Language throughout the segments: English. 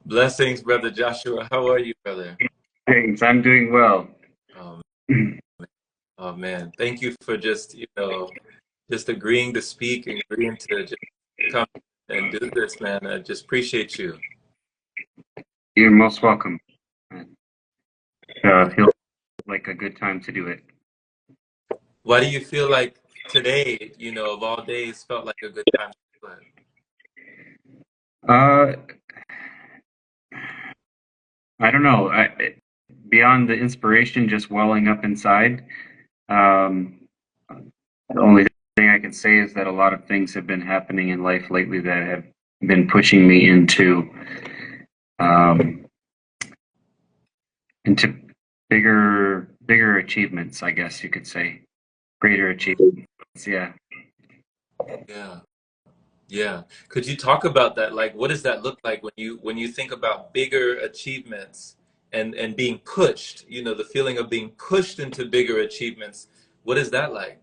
Blessings, brother Joshua. How are you, brother? Thanks. I'm doing well. Um, oh man, thank you for just agreeing to speak and agreeing to just come and do this, man. I just appreciate you. You're most welcome. Feels like a good time to do it. Why do you feel like today, of all days, felt like a good time to do it? Uh, I don't know. Beyond the inspiration just welling up inside, um, the only thing I can say is that a lot of things have been happening in life lately that have been pushing me um, into bigger achievements, I guess you could say. Greater achievements. Yeah. Yeah, yeah. Could you talk about that? Like, what does that look like when you think about bigger achievements and being pushed, the feeling of being pushed into bigger achievements? What is that like?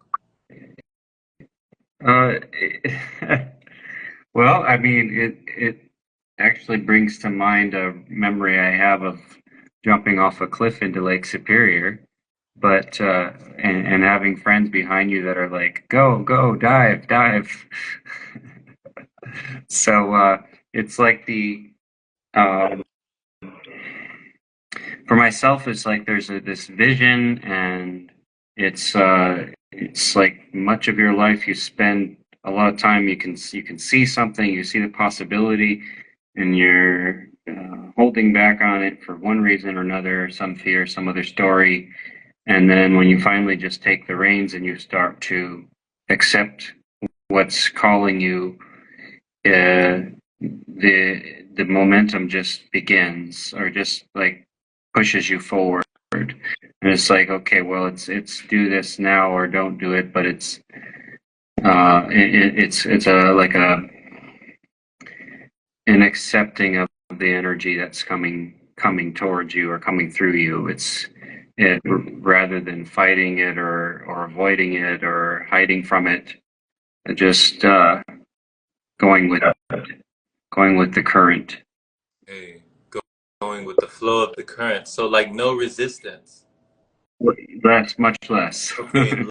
Uh, well, I mean, it actually brings to mind a memory I have of jumping off a cliff into Lake Superior, but and having friends behind you that are like, "Go, go, dive, dive." So it's like um, for myself, it's like there's this vision, and it's like much of your life you spend a lot of time. You can see something, you see the possibility, and you're holding back on it for one reason or another, some fear, some other story. And then when you finally just take the reins and you start to accept what's calling you, the momentum just begins, or just like pushes you forward. And it's like, okay, well, it's do this now or don't do it, but it's a like a an accepting of the energy that's coming towards you or coming through you. It rather than fighting it or avoiding it or hiding from it, just going with going with the current. Hey, going with the flow of the current. So like no resistance. Less, much less. Okay,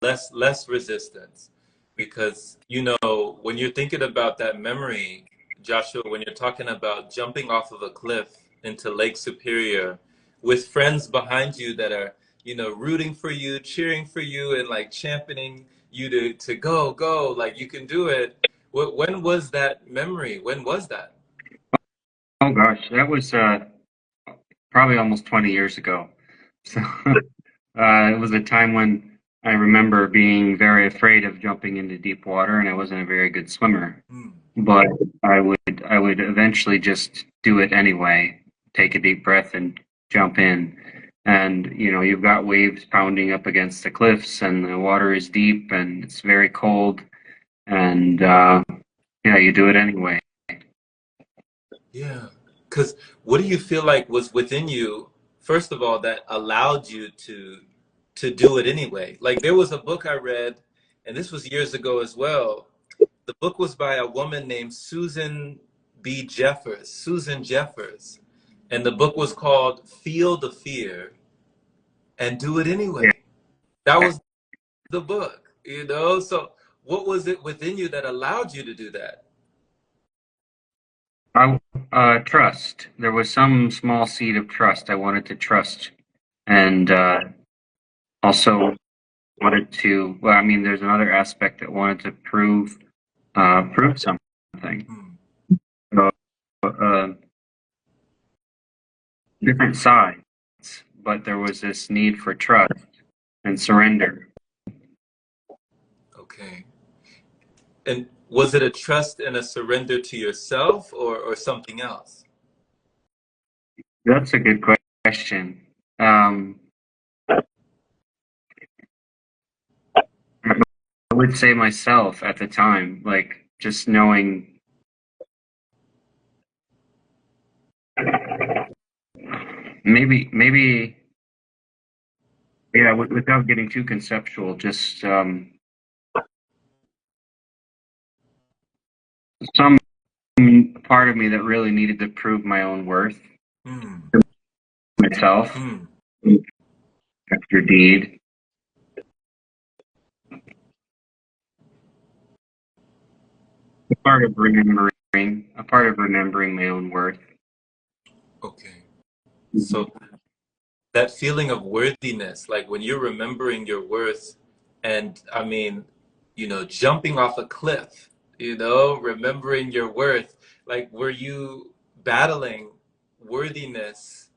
less resistance. Because, when you're thinking about that memory, Joshua, when you're talking about jumping off of a cliff into Lake Superior with friends behind you that are, rooting for you, cheering for you, and like championing you to go, go, like you can do it. When was that memory? When was that? Oh gosh, that was probably almost 20 years ago. So it was a time when I remember being very afraid of jumping into deep water, and I wasn't a very good swimmer. Hmm. But I would eventually just do it anyway, take a deep breath and jump in. And you've got waves pounding up against the cliffs, and the water is deep, and it's very cold, and yeah, you do it anyway. Yeah. Because what do you feel like was within you, first of all, that allowed you to do it anyway? Like there was a book I read, and this was years ago as well. The book was by a woman named Susan Jeffers. And the book was called Feel the Fear and Do It Yeah. Anyway. That was the book. So what was it within you that allowed you to do that? I trust. There was some small seed of trust. I wanted to trust, and also wanted to. Well, I mean, there's another aspect that wanted to prove something. Hmm. So, uh, different sides, but there was this need for trust and surrender. Okay. And was it a trust and a surrender to yourself or something else? That's a good question. Um, I would say myself at the time, like just knowing, maybe, yeah, without getting too conceptual, just some part of me that really needed to prove my own worth Mm. to myself Mm. after deed. A part of remembering my own worth. Okay. Mhm. So that feeling of worthiness, like when you're remembering your worth, and I mean, jumping off a cliff, remembering your worth, like were you battling worthiness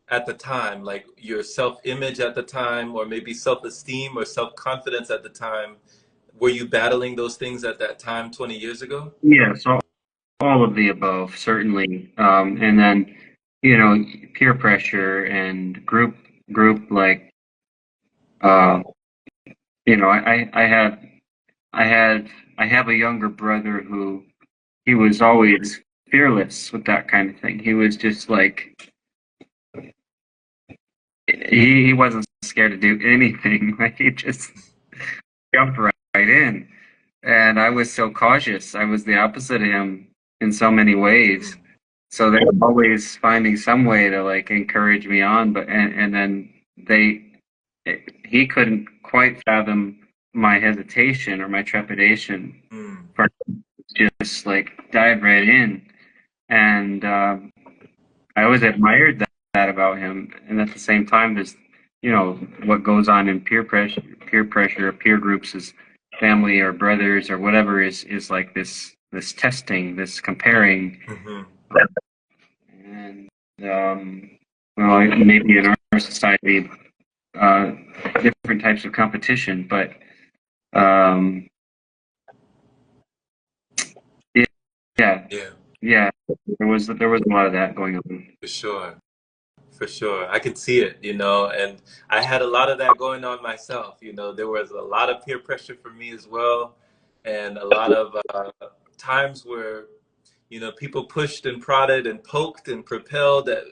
at the time, like your self-image at the time, or maybe self-esteem or self-confidence at the time? Were you battling those things at that time 20 years ago? Yeah, so all of the above, certainly. And then, you know, peer pressure and group like, uh, you know, I had, I have a younger brother who he was always fearless with that kind of thing. He was just like, he wasn't scared to do anything. Like he just jumped right in. And I was so cautious. I was the opposite of him in so many ways. Mm. So they were always finding some way to like encourage me on, but and then they he couldn't quite fathom my hesitation or my trepidation Mm. for just like dive right in. And I always admired that about him. And at the same time, there's what goes on in peer pressure, peer groups is family or brothers or whatever is like this testing, this comparing, Hmm. and well, maybe in our society, uh, different types of competition, but um, yeah, yeah, Yeah, yeah, there was a lot of that going on. for sure. For sure. I could see it, and I had a lot of that going on myself. There was a lot of peer pressure for me as well, and a lot of times where, people pushed and prodded and poked and propelled at,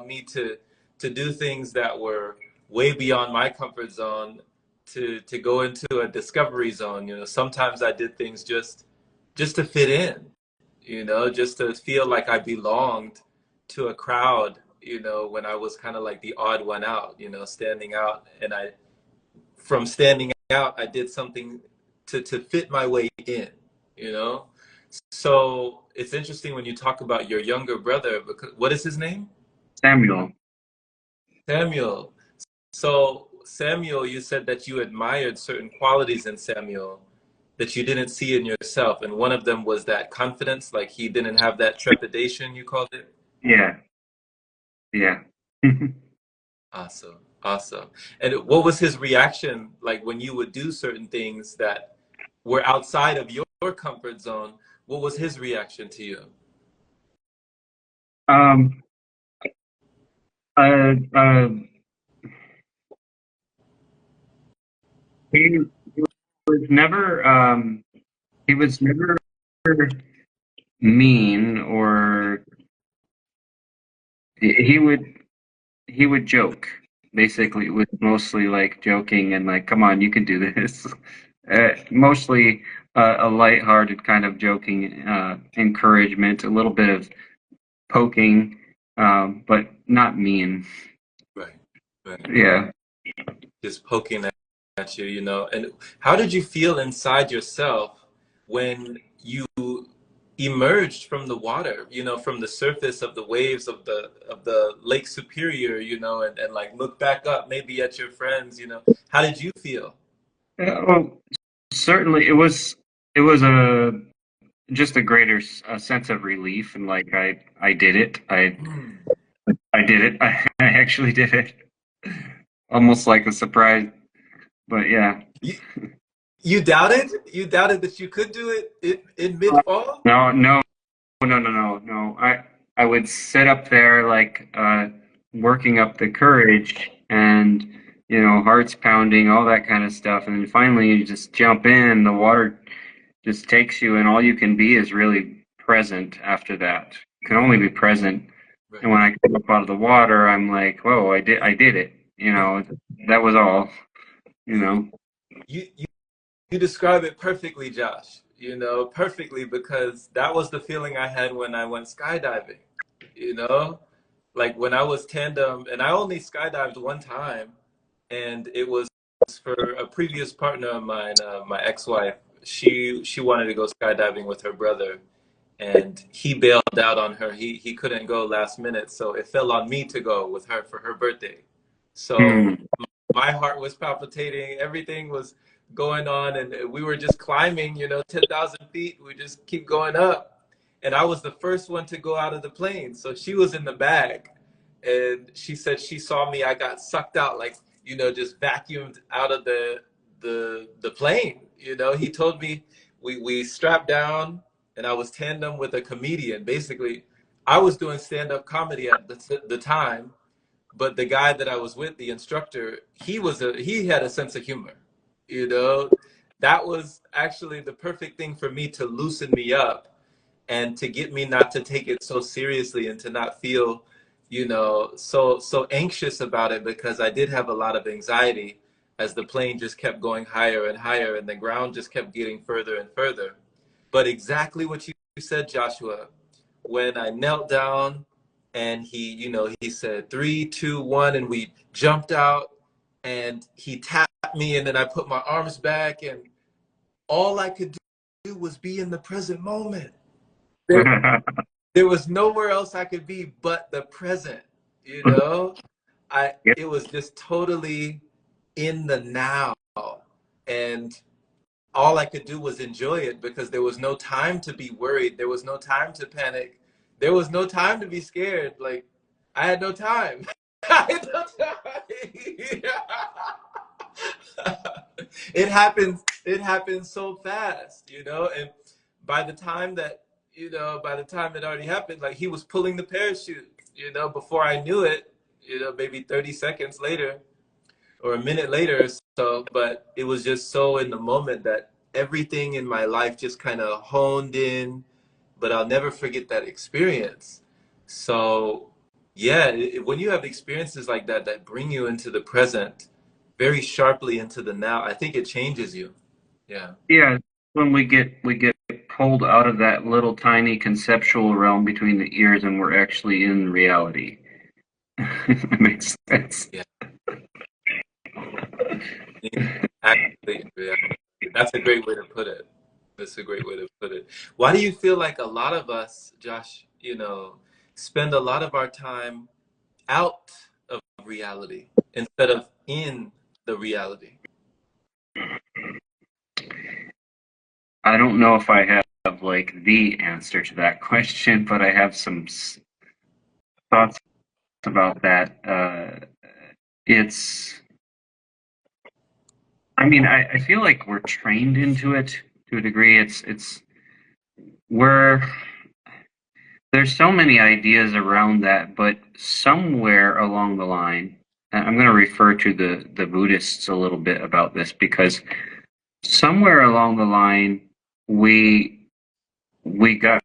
me to do things that were way beyond my comfort zone, to go into a discovery zone. Sometimes I did things just to fit in, just to feel like I belonged to a crowd, when I was kind of like the odd one out, standing out. And from standing out, I did something to fit my way in, you know? So it's interesting when you talk about your younger brother, because what is his name? Samuel. Samuel. So Samuel, you said that you admired certain qualities in Samuel that you didn't see in yourself, and one of them was that confidence, like he didn't have that trepidation, you called it. Yeah, yeah. Awesome, awesome. And what was his reaction like when you would do certain things that were outside of your comfort zone? What was his reaction to you? um, uh, uh, he was never, he was never mean, or he would he would joke. Basically, it was mostly like joking and like, "Come on, you can do this." Mostly a lighthearted kind of joking, encouragement, a little bit of poking, but not mean. Right, right. Yeah. Just poking at you, And how did you feel inside yourself when you emerged from the water, from the surface of the waves of the Lake Superior, and like look back up maybe at your friends? How did you feel? Well, certainly it was a just a greater sense of relief, and like I did it. Hmm. I did it. I actually did it. Almost like a surprise, but yeah. You you doubted? You doubted that you could do it in mid-fall? No, no, no, no, no, no. I would sit up there like working up the courage and hearts pounding, all that kind of stuff, and then finally you just jump in. The water just takes you, and all you can be is really present after that. You can only be present. Right. And when I come up out of the water, I'm like, whoa, I did it. That was all. You know. You describe it perfectly, Josh. perfectly, because that was the feeling I had when I went skydiving, you know? Like when I was tandem, and I only skydived one time, and it was for a previous partner of mine, my ex-wife. She wanted to go skydiving with her brother, and he bailed out on her. He couldn't go last minute, so it fell on me to go with her for her birthday. So Hmm. my heart was palpitating, everything was going on, and we were just climbing, 10,000 feet. We just keep going up. And I was the first one to go out of the plane. So she was in the bag. And she said she saw me. I got sucked out, like, just vacuumed out of the plane. He told me we strapped down, and I was tandem with a comedian. Basically, I was doing stand-up comedy at the time, but the guy that I was with, the instructor, he had a sense of humor. You know, that was actually the perfect thing for me to loosen me up and to get me not to take it so seriously and to not feel, so anxious about it, because I did have a lot of anxiety as the plane just kept going higher and higher and the ground just kept getting further and further. But exactly what you said, Joshua, when I knelt down and he said 3, 2, 1, and we jumped out, and he tapped me, and then I put my arms back, and all I could do was be in the present moment. There, there was nowhere else I could be but the present, you know? Yep. It was just totally in the now. And all I could do was enjoy it, because there was no time to be worried. There was no time to panic. There was no time to be scared. Like, I had no time. I had no time. It happened so fast, and by the time it already happened, like, he was pulling the parachute, before I knew it, maybe 30 seconds later or a minute later or so. But it was just so in the moment that everything in my life just kind of honed in. But I'll never forget that experience. So yeah, when you have experiences like that bring you into the present, very sharply into the now, I think it changes you. Yeah. Yeah, when we get pulled out of that little tiny conceptual realm between the ears and we're actually in reality. That makes sense. Yeah. Actually, yeah. That's a great way to put it. That's a great way to put it. Why do you feel like a lot of us, Josh, spend a lot of our time out of reality instead of in the reality? I don't know if I have like the answer to that question, but I have some thoughts about that. It's, I mean, I feel like we're trained into it to a degree. We're, there's so many ideas around that, but somewhere along the line, I'm going to refer to the Buddhists a little bit about this, because somewhere along the line, we we got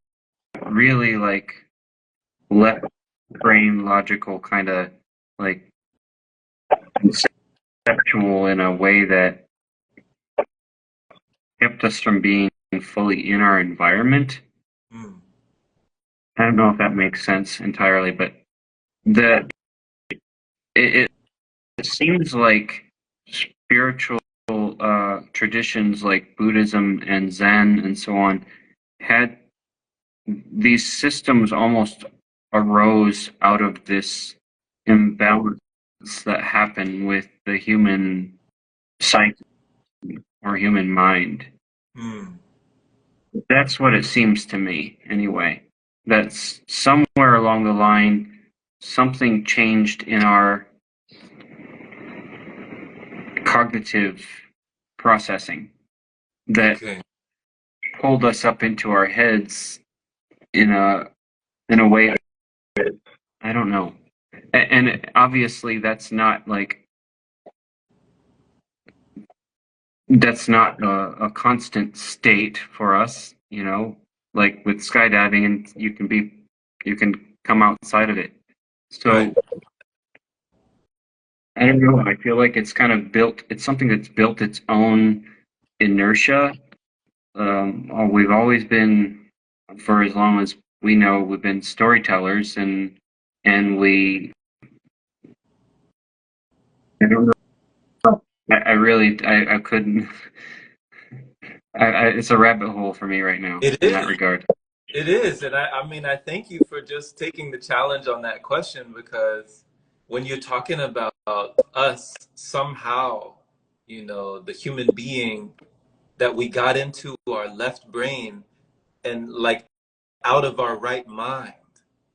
really like left brain logical kind of like conceptual in a way that kept us from being fully in our environment. Mm. I don't know if that makes sense entirely, but that it seems like spiritual traditions like Buddhism and Zen and so on had these systems almost arose out of this imbalance that happened with the human psyche or human mind. Mm. That's what it seems to me, anyway. That's somewhere along the line, something changed in our cognitive processing that Okay. pulled us up into our heads in a way that, I don't know. And obviously that's not a constant state for us, like with skydiving, and you can come outside of it. Right. So I don't know. I feel like it's kind of built. It's something that's built its own inertia, we've always been, for as long as we know, we've been storytellers, and I don't know. I really, I couldn't. It's a rabbit hole for me right now It in that is. regard. It is. And I mean, I thank you for just taking the challenge on that question because when you're talking about us somehow, the human being that we got into our left brain and like out of our right mind,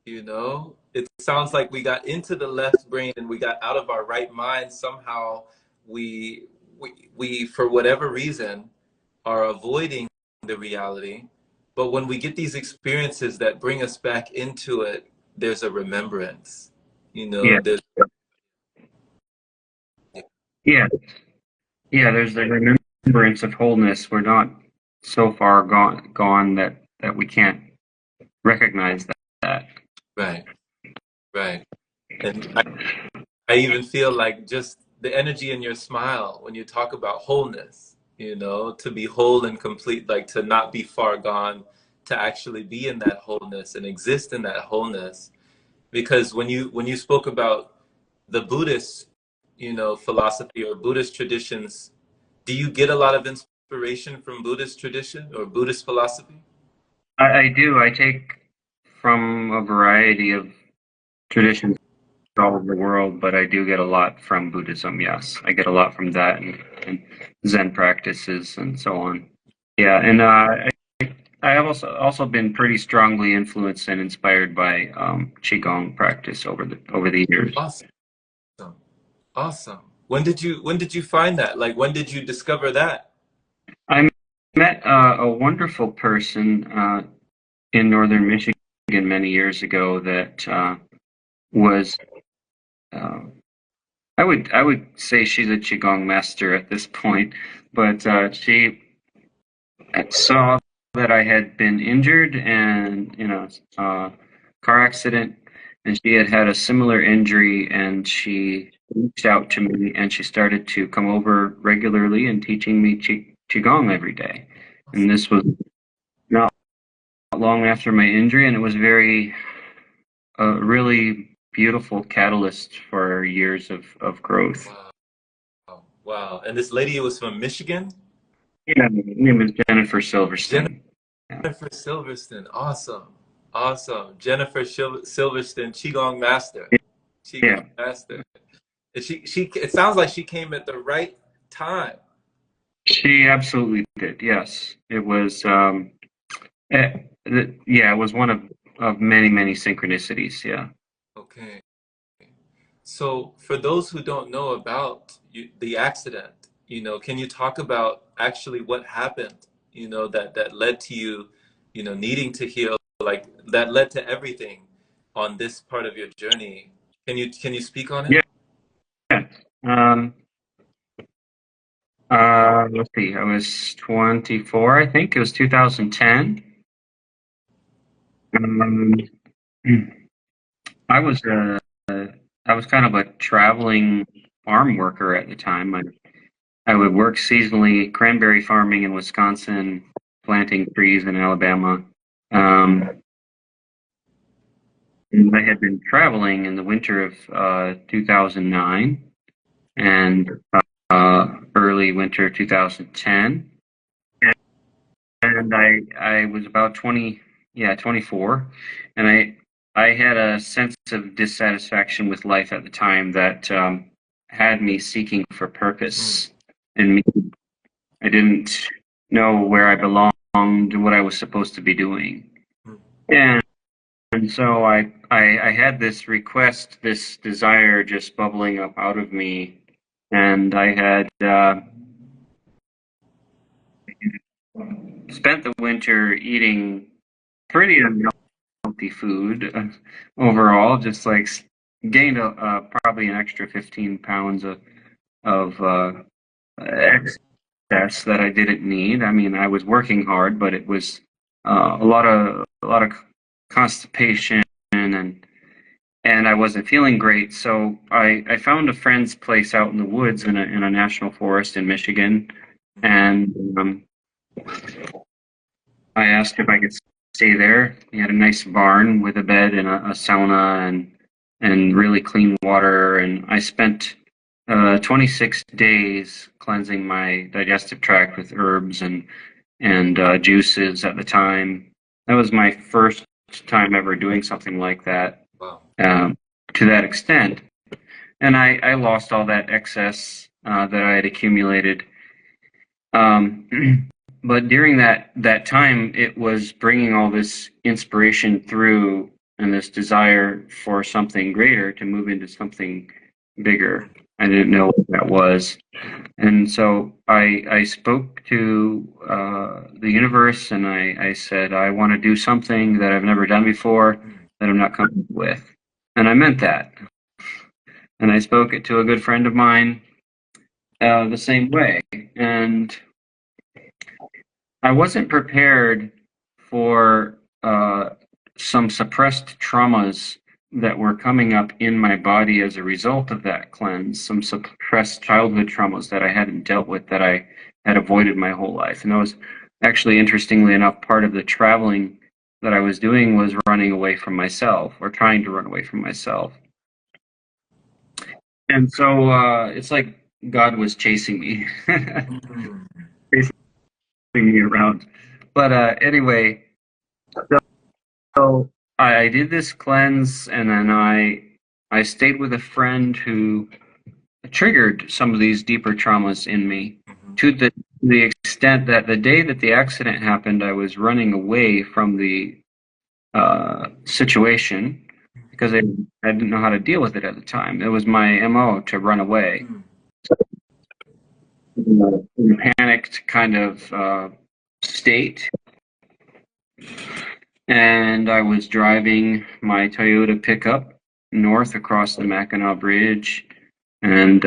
it sounds like we got into the left brain and we got out of our right mind somehow. We for whatever reason are avoiding the reality, but when we get these experiences that bring us back into it, there's a remembrance, Yeah, there's yeah, yeah. There's the remembrance of wholeness. We're not so far gone that we can't recognize that. right, right. And I even feel like just the energy in your smile when you talk about wholeness, to be whole and complete, like to not be far gone, to actually be in that wholeness and exist in that wholeness. Because when you spoke about the Buddhist, philosophy or Buddhist traditions, do you get a lot of inspiration from Buddhist tradition or Buddhist philosophy? I do. I take from a variety of traditions all over the world, but I do get a lot from Buddhism. Yes, I get a lot from that and Zen practices and so on. Yeah, and I have also been pretty strongly influenced and inspired by Qigong practice over the years. Awesome. Awesome. When did you find that? Like when did you discover that? I met a wonderful person in northern Michigan many years ago that was uh, I would say she's a qigong master at this point, but she saw that I had been injured and in a car accident, and she had had a similar injury, and she reached out to me, and she started to come over regularly and teaching me qigong every day. And this was not long after my injury, and it was very a really beautiful catalyst for years of growth. Wow. Wow. And this lady was from Michigan? Yeah, her name is Jennifer Silverstein. Yeah, Jennifer Silverstone. Awesome. Awesome. Jennifer Silverstone, Qigong master. Qigong yeah, master. And it sounds like she came at the right time. she absolutely did. Yes, it was. Yeah, it was one of many synchronicities. Yeah. Okay. So for those who don't know about the accident, can you talk about actually what happened, that led to you, needing to heal, like that led to everything on this part of your journey? Can you speak on it? Yeah. Yeah. Let's see. I was 24, I think. It was 2010. Um, I was I was kind of a traveling farm worker at the time. I would work seasonally cranberry farming in Wisconsin, planting trees in Alabama. Um, and I had been traveling in the winter of 2009 and early winter 2010. And I was about 20, yeah, 24, and I had a sense of dissatisfaction with life at the time that had me seeking for Mm, purpose and meaning. I didn't know where I belonged, what I was supposed to be doing. mm, And so I had this request, this desire just bubbling up out of me. And I had spent the winter eating pretty unhealthy food overall, just like gained probably an extra 15 pounds of excess that I didn't need. I mean, I was working hard, but it was a lot of constipation and I wasn't feeling great. So I found a friend's place out in the woods in a national forest in Michigan, and I asked if I could stay there. He had a nice barn with a bed and a sauna and really clean water. And I spent 26 days cleansing my digestive tract with herbs and juices at the time. That was my first time ever doing something like that, Wow. to that extent. And I lost all that excess that I had accumulated. But during that time, it was bringing all this inspiration through and this desire for something greater to move into something bigger. I didn't know what that was. And so I spoke to the universe and I said, I want to do something that I've never done before that I'm not comfortable with. And I meant that. And I spoke it to a good friend of mine the same way. And I wasn't prepared for some suppressed traumas that were coming up in my body as a result of that cleanse, some suppressed childhood traumas that I hadn't dealt with, that I had avoided my whole life. And that was actually, interestingly enough, part of the traveling that I was doing was running away from myself, or trying to run away from myself. And so it's like God was chasing me, chasing me around. But anyway, so I did this cleanse, and then I stayed with a friend who triggered some of these deeper traumas in me, to the extent that the day that the accident happened, I was running away from the situation because I didn't know how to deal with it at the time. It was my MO to run away. In a panicked kind of state. And I was driving my Toyota pickup north across the Mackinac Bridge, and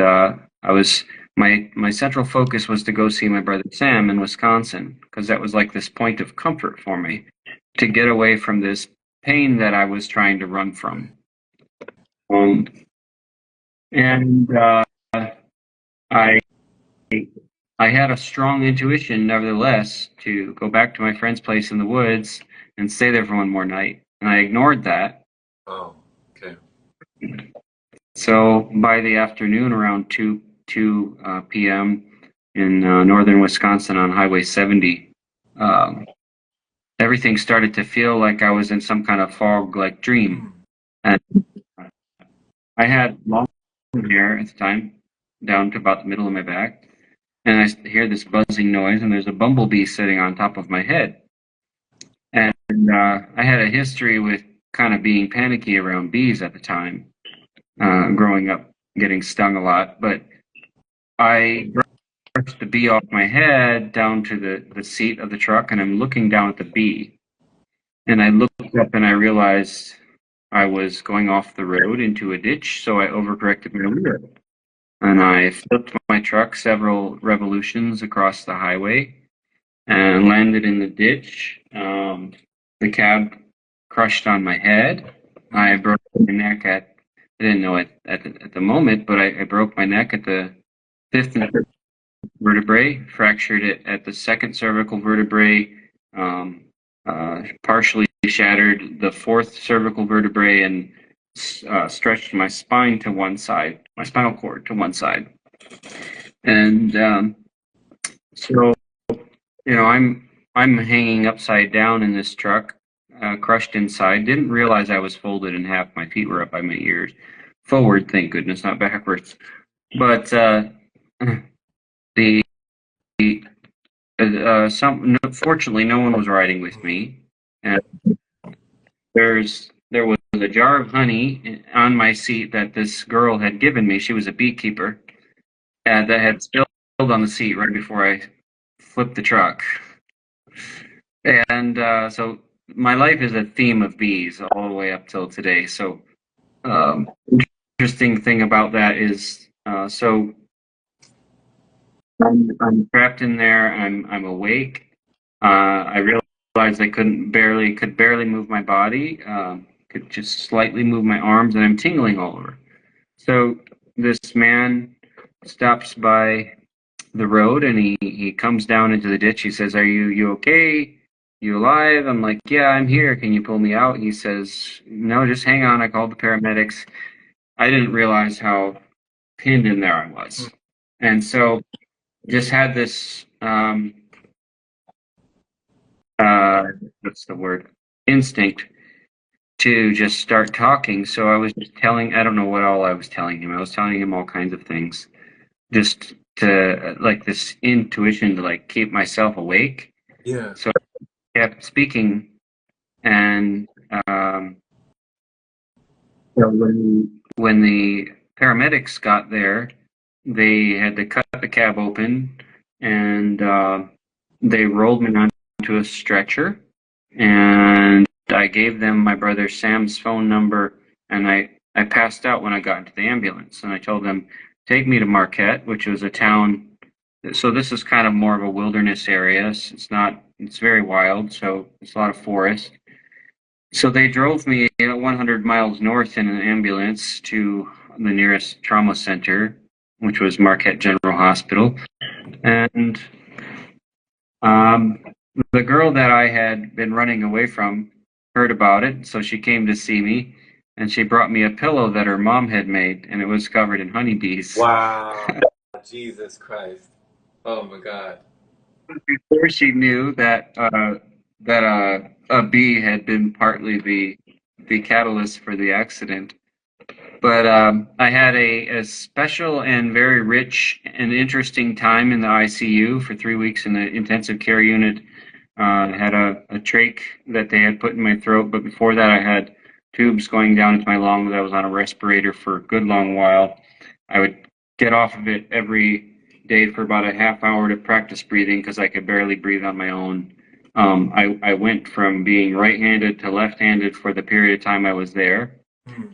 my central focus was to go see my brother Sam in Wisconsin, because that was like this point of comfort for me, to get away from this pain that I was trying to run from. And I had a strong intuition, nevertheless, to go back to my friend's place in the woods and stay there for one more night. And I ignored that. Oh, okay. So by the afternoon, around 2 p.m. in northern Wisconsin on Highway 70, everything started to feel like I was in some kind of fog-like dream. And I had long hair at the time, down to about the middle of my back. And I hear this buzzing noise, and there's a bumblebee sitting on top of my head. And I had a history with kind of being panicky around bees at the time, growing up, getting stung a lot. But I brushed the bee off my head down to the seat of the truck, and I'm looking down at the bee. And I looked up and I realized I was going off the road into a ditch, so I overcorrected my wheel. And I flipped my truck several revolutions across the highway and landed in the ditch. The cab crushed on my head. I broke my neck I didn't know it at the moment, but I broke my neck at the fifth and sixth vertebrae, fractured it at the second cervical vertebrae, partially shattered the fourth cervical vertebrae, and stretched my spine to one side, my spinal cord to one side. And so, I'm hanging upside down in this truck, crushed inside. Didn't realize I was folded in half. My feet were up by my ears. Forward, thank goodness, not backwards. But the fortunately, no one was riding with me, and there was a jar of honey on my seat that this girl had given me. She was a beekeeper, that had spilled on the seat right before I flipped the truck. And so my life is a theme of bees all the way up till today. So interesting thing about that is, so I'm trapped in there. I'm awake. I realized I could barely move my body. Could just slightly move my arms, and I'm tingling all over. So this man stops by the road, and he comes down into the ditch. He says, "Are you okay?" you alive? I'm like, yeah, I'm here. Can you pull me out? He says, no, just hang on. I called the paramedics. I didn't realize how pinned in there I was. And so just had this, uh, what's the word? Instinct to just start talking. So I was just telling, I don't know what all I was telling him. I was telling him all kinds of things, just to like this intuition to like keep myself awake. Yeah. So I kept speaking, and so when the paramedics got there, they had to cut the cab open, and they rolled me onto a stretcher, and I gave them my brother Sam's phone number, and I passed out when I got into the ambulance, and I told them, take me to Marquette, which was a town. So this is kind of more of a wilderness area. It's not, it's very wild, so it's a lot of forest. So they drove me 100 miles north in an ambulance to the nearest trauma center, which was Marquette General Hospital. And um, the girl that I had been running away from heard about it, so she came to see me, and she brought me a pillow that her mom had made, and it was covered in honeybees. Wow. Jesus Christ. Oh my God. Before she knew that a bee had been partly the catalyst for the accident. But I had a special and very rich and interesting time in the ICU for 3 weeks in the intensive care unit. I had a trach that they had put in my throat, but before that, I had tubes going down into my lungs. I was on a respirator for a good long while. I would get off of it every day for about a half hour to practice breathing because I could barely breathe on my own. I went from being right-handed to left-handed for the period of time I was there. Hmm.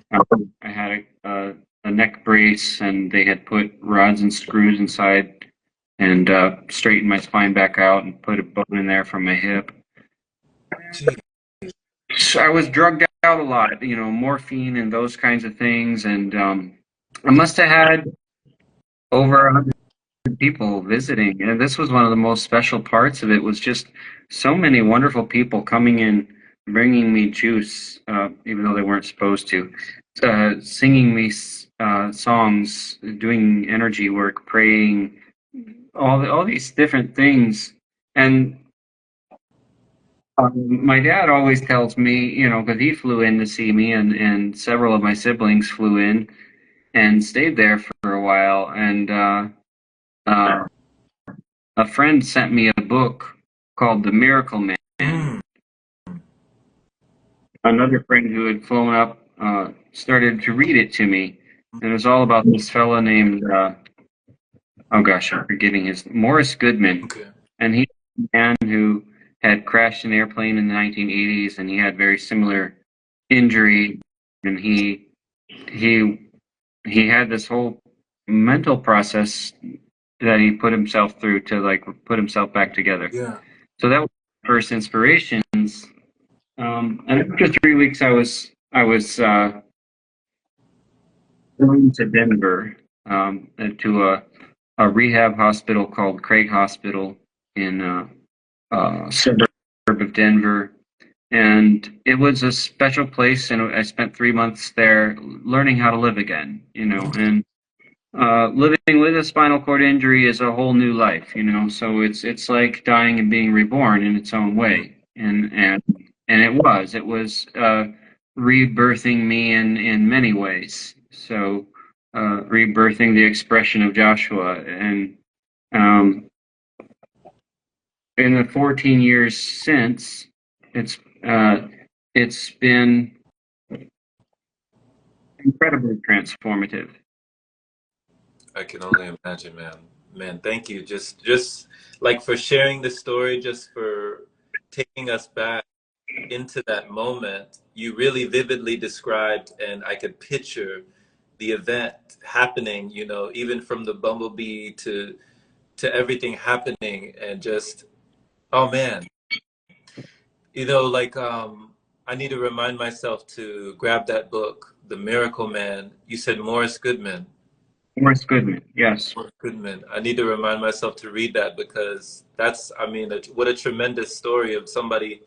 I had a neck brace, and they had put rods and screws inside and straightened my spine back out and put a bone in there from my hip. Gee. So I was drugged out a lot, morphine and those kinds of things. And I must have had over 100 people visiting. And this was one of the most special parts of it was just so many wonderful people coming in, bringing me juice, even though they weren't supposed to, singing me songs, doing energy work, praying, all these different things. And my dad always tells me, because he flew in to see me, and several of my siblings flew in and stayed there for a while. And uh, a friend sent me a book called The Miracle Man. Hmm. Another friend who had flown up started to read it to me. And it was all about this fella named, oh gosh, I'm forgetting his, Morris Goodman. Okay. And he's a man who had crashed an airplane in the 1980s, and he had very similar injury. And he he had this whole mental process that he put himself through to like put himself back together. Yeah. So that was my first inspirations. And after 3 weeks, I was going to Denver to a rehab hospital called Craig Hospital in suburb of Denver, and it was a special place. And I spent 3 months there learning how to live again. And living with a spinal cord injury is a whole new life. So it's like dying and being reborn in its own way, and it was rebirthing me in many ways. So rebirthing the expression of Joshua, and um, in the 14 years since, it's uh, it's been incredibly transformative. I can only imagine, man. Man, thank you. Just like for sharing the story, just for taking us back into that moment. You really vividly described, and I could picture the event happening, even from the bumblebee to everything happening, and just, oh man, like I need to remind myself to grab that book, The Miracle Man. You said Morris Goodman. Morris Goodman, yes. Goodman. I need to remind myself to read that because that's, I mean, what a tremendous story of somebody,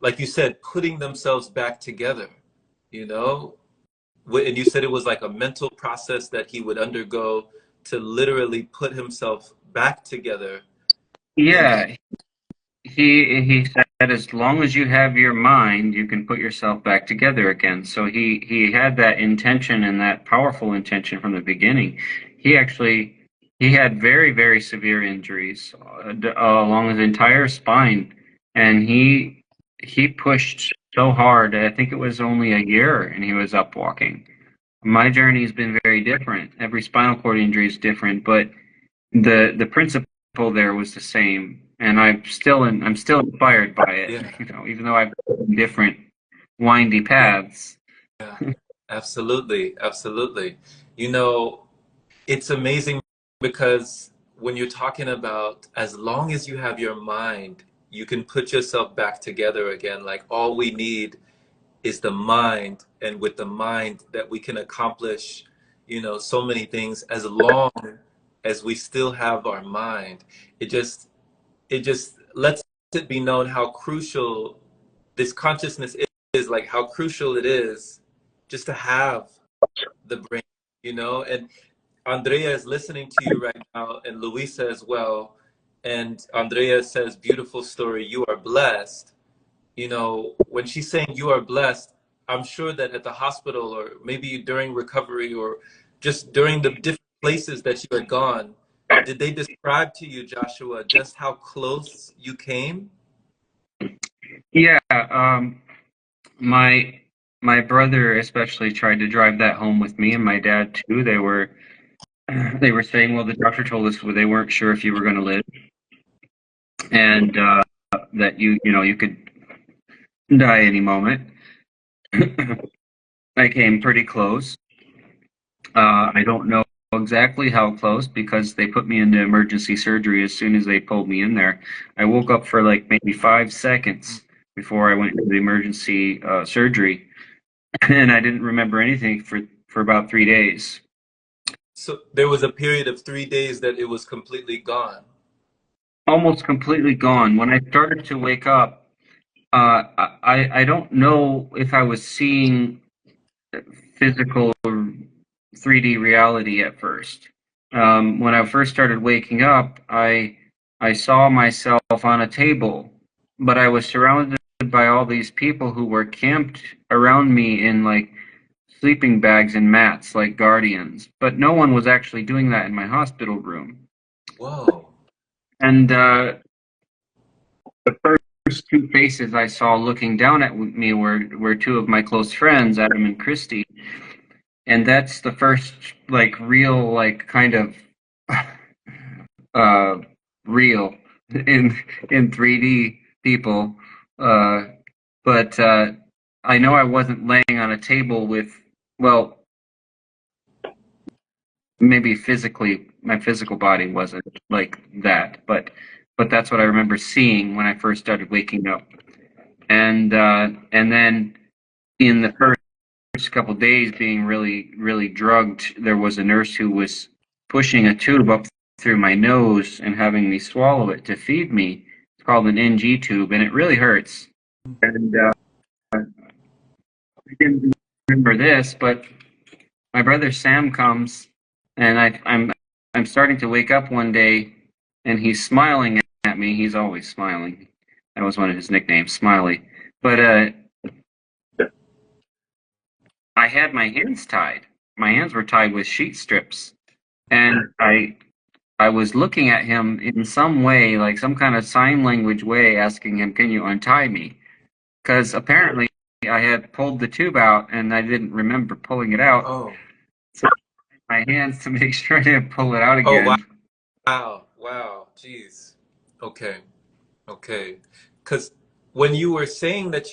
like you said, putting themselves back together, you know? And you said it was like a mental process that he would undergo to literally put himself back together in his, Yeah, he said as long as you have your mind, you can put yourself back together again. So he had that intention and that powerful intention from the beginning. He actually he had very severe injuries along his entire spine, and he pushed so hard. I think it was only a year, and he was up walking. My journey has been very different. Every spinal cord injury is different, but the principle there was the same, and I'm still inspired by it. yeah, You know, even though I've taken different windy yeah, paths. yeah, absolutely, absolutely. You know, it's amazing because when you're talking about as long as you have your mind, you can put yourself back together again. Like all we need is the mind, and with the mind that we can accomplish, you know, so many things as long as we still have our mind. It just lets it be known how crucial this consciousness is, like how crucial it is just to have the brain, you know. And Andrea is listening to you right now, and Luisa as well. And Andrea says, beautiful story, you are blessed. You know, when she's saying you are blessed, I'm sure that at the hospital or maybe during recovery or just during the different places that you had gone, did they describe to you, Joshua, just how close you came? Yeah, my my brother especially tried to drive that home with me, and my dad too. They were saying, well, the doctor told us they weren't sure if you were going to live, and that you know you could die any moment. I came pretty close. I don't know exactly how close because they put me into emergency surgery as soon as they pulled me in there. I woke up for like maybe 5 seconds before I went into the emergency surgery, and I didn't remember anything for about 3 days. So there was a period of 3 days that it was completely gone. Almost completely gone. When I started to wake up, I don't know if I was seeing physical 3D reality at first. When I first started waking up, I saw myself on a table, but I was surrounded by all these people who were camped around me in like sleeping bags and mats like guardians, but no one was actually doing that in my hospital room. Whoa. And the first two faces I saw looking down at me were two of my close friends, Adam and Christy, and that's the first like real like kind of uh real in 3D people. Uh but I know I wasn't laying on a table with, well, maybe physically my physical body wasn't like that, but that's what I remember seeing when I first started waking up. And then in the first couple days being really drugged, there was a nurse who was pushing a tube up through my nose and having me swallow it to feed me. It's called an NG tube, and it really hurts. And I didn't remember this, but my brother Sam comes, and I'm starting to wake up one day, and he's smiling at me. He's always smiling. That was one of his nicknames, Smiley. But I had my hands tied. My hands were tied with sheet strips, and I was looking at him in some way, like some kind of sign language way, asking him, "Can you untie me?" Because apparently I had pulled the tube out and I didn't remember pulling it out. Oh. So I had my hands to make sure I didn't pull it out Oh, wow. again. Wow. Wow. Jeez. Okay. Okay. Because when you were saying that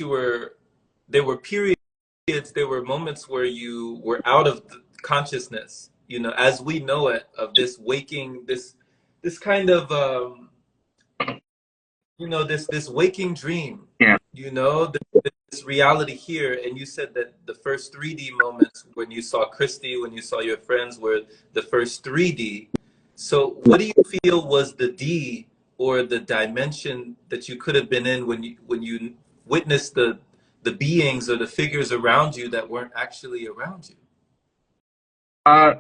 there were periods, there were moments where you were out of consciousness, you know, as we know it, of this waking, this kind of, you know, this waking dream, Yeah, you know, this reality here, and you said that the first 3D moments when you saw Christy, when you saw your friends, were the first 3D. So what do you feel was the D or the dimension that you could have been in when you witnessed the beings or the figures around you that weren't actually around you?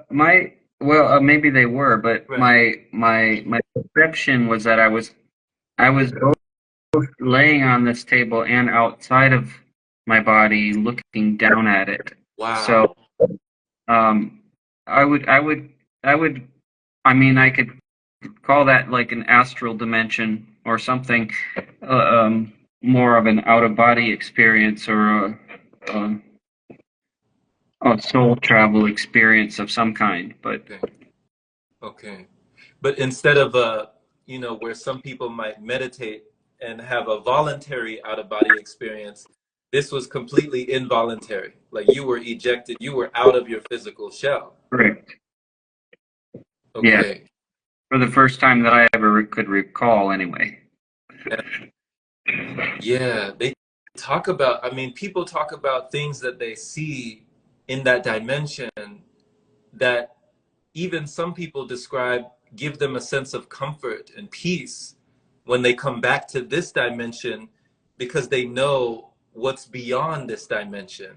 My well, maybe they were, but Right. my perception was that I was both laying on this table and outside of my body, looking down at it. Wow. So, um, I would I would I would I mean I could call that like an astral dimension or something, more of an out of body experience or a, a soul travel experience of some kind. But Okay. Okay. But instead of where some people might meditate and have a voluntary out of body experience, this was completely involuntary. Like you were ejected, you were out of your physical shell. correct, yeah, Okay. for the first time that I ever could recall, anyway. Yeah, yeah, they talk about, I mean, people talk about things that they see in that dimension that even some people describe give them a sense of comfort and peace when they come back to this dimension because they know what's beyond this dimension.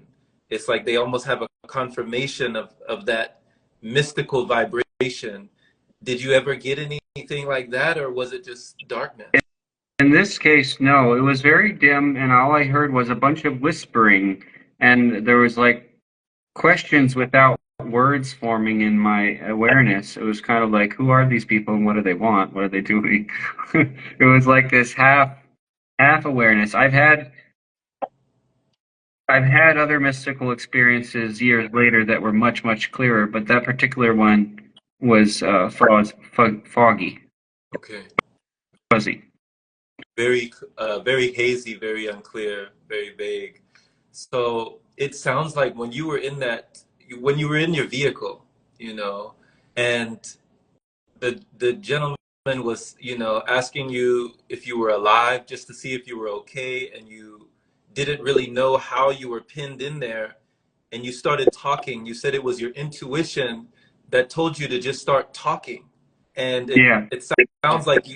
It's like they almost have a confirmation of that mystical vibration. Did you ever get anything like that, or was it just darkness? In this case, no, it was very dim, and all I heard was a bunch of whispering, and there was like questions without words forming in my awareness. It was kind of like, who are these people and what do they want? What are they doing? It was like this half awareness. I've had other mystical experiences years later that were much clearer, but that particular one was foggy, Okay. fuzzy. Very hazy, very unclear, very vague. So it sounds like when you were in your vehicle, and the gentleman was, asking you if you were alive just to see if you were okay, and you didn't really know how you were pinned in there, and you started talking. You said it was your intuition that told you to just start talking, and Yeah, it sounds like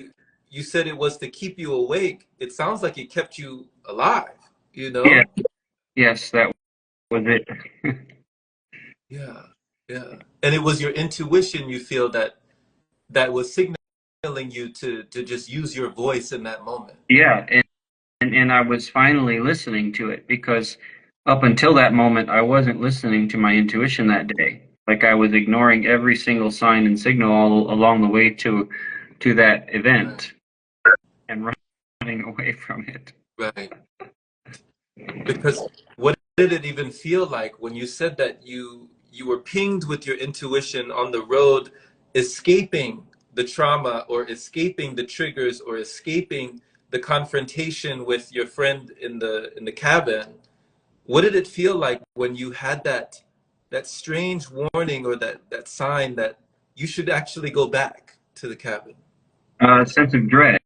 you said it was to keep you awake. It sounds like it kept you alive, you yeah, know? yes, that was it. Yeah, yeah. And it was your intuition, you feel, that was signaling you to just use your voice in that moment. Yeah, and I was finally listening to it because up until that moment, I wasn't listening to my intuition that day. Like I was ignoring every single sign and signal all along the way to that Right, event and running away from it. right. Because what did it even feel like when you said that you were pinged with your intuition on the road, escaping the trauma or escaping the triggers or escaping the confrontation with your friend in the cabin? What did it feel like when you had that strange warning or that sign that you should actually go back to the cabin? Sense of dread,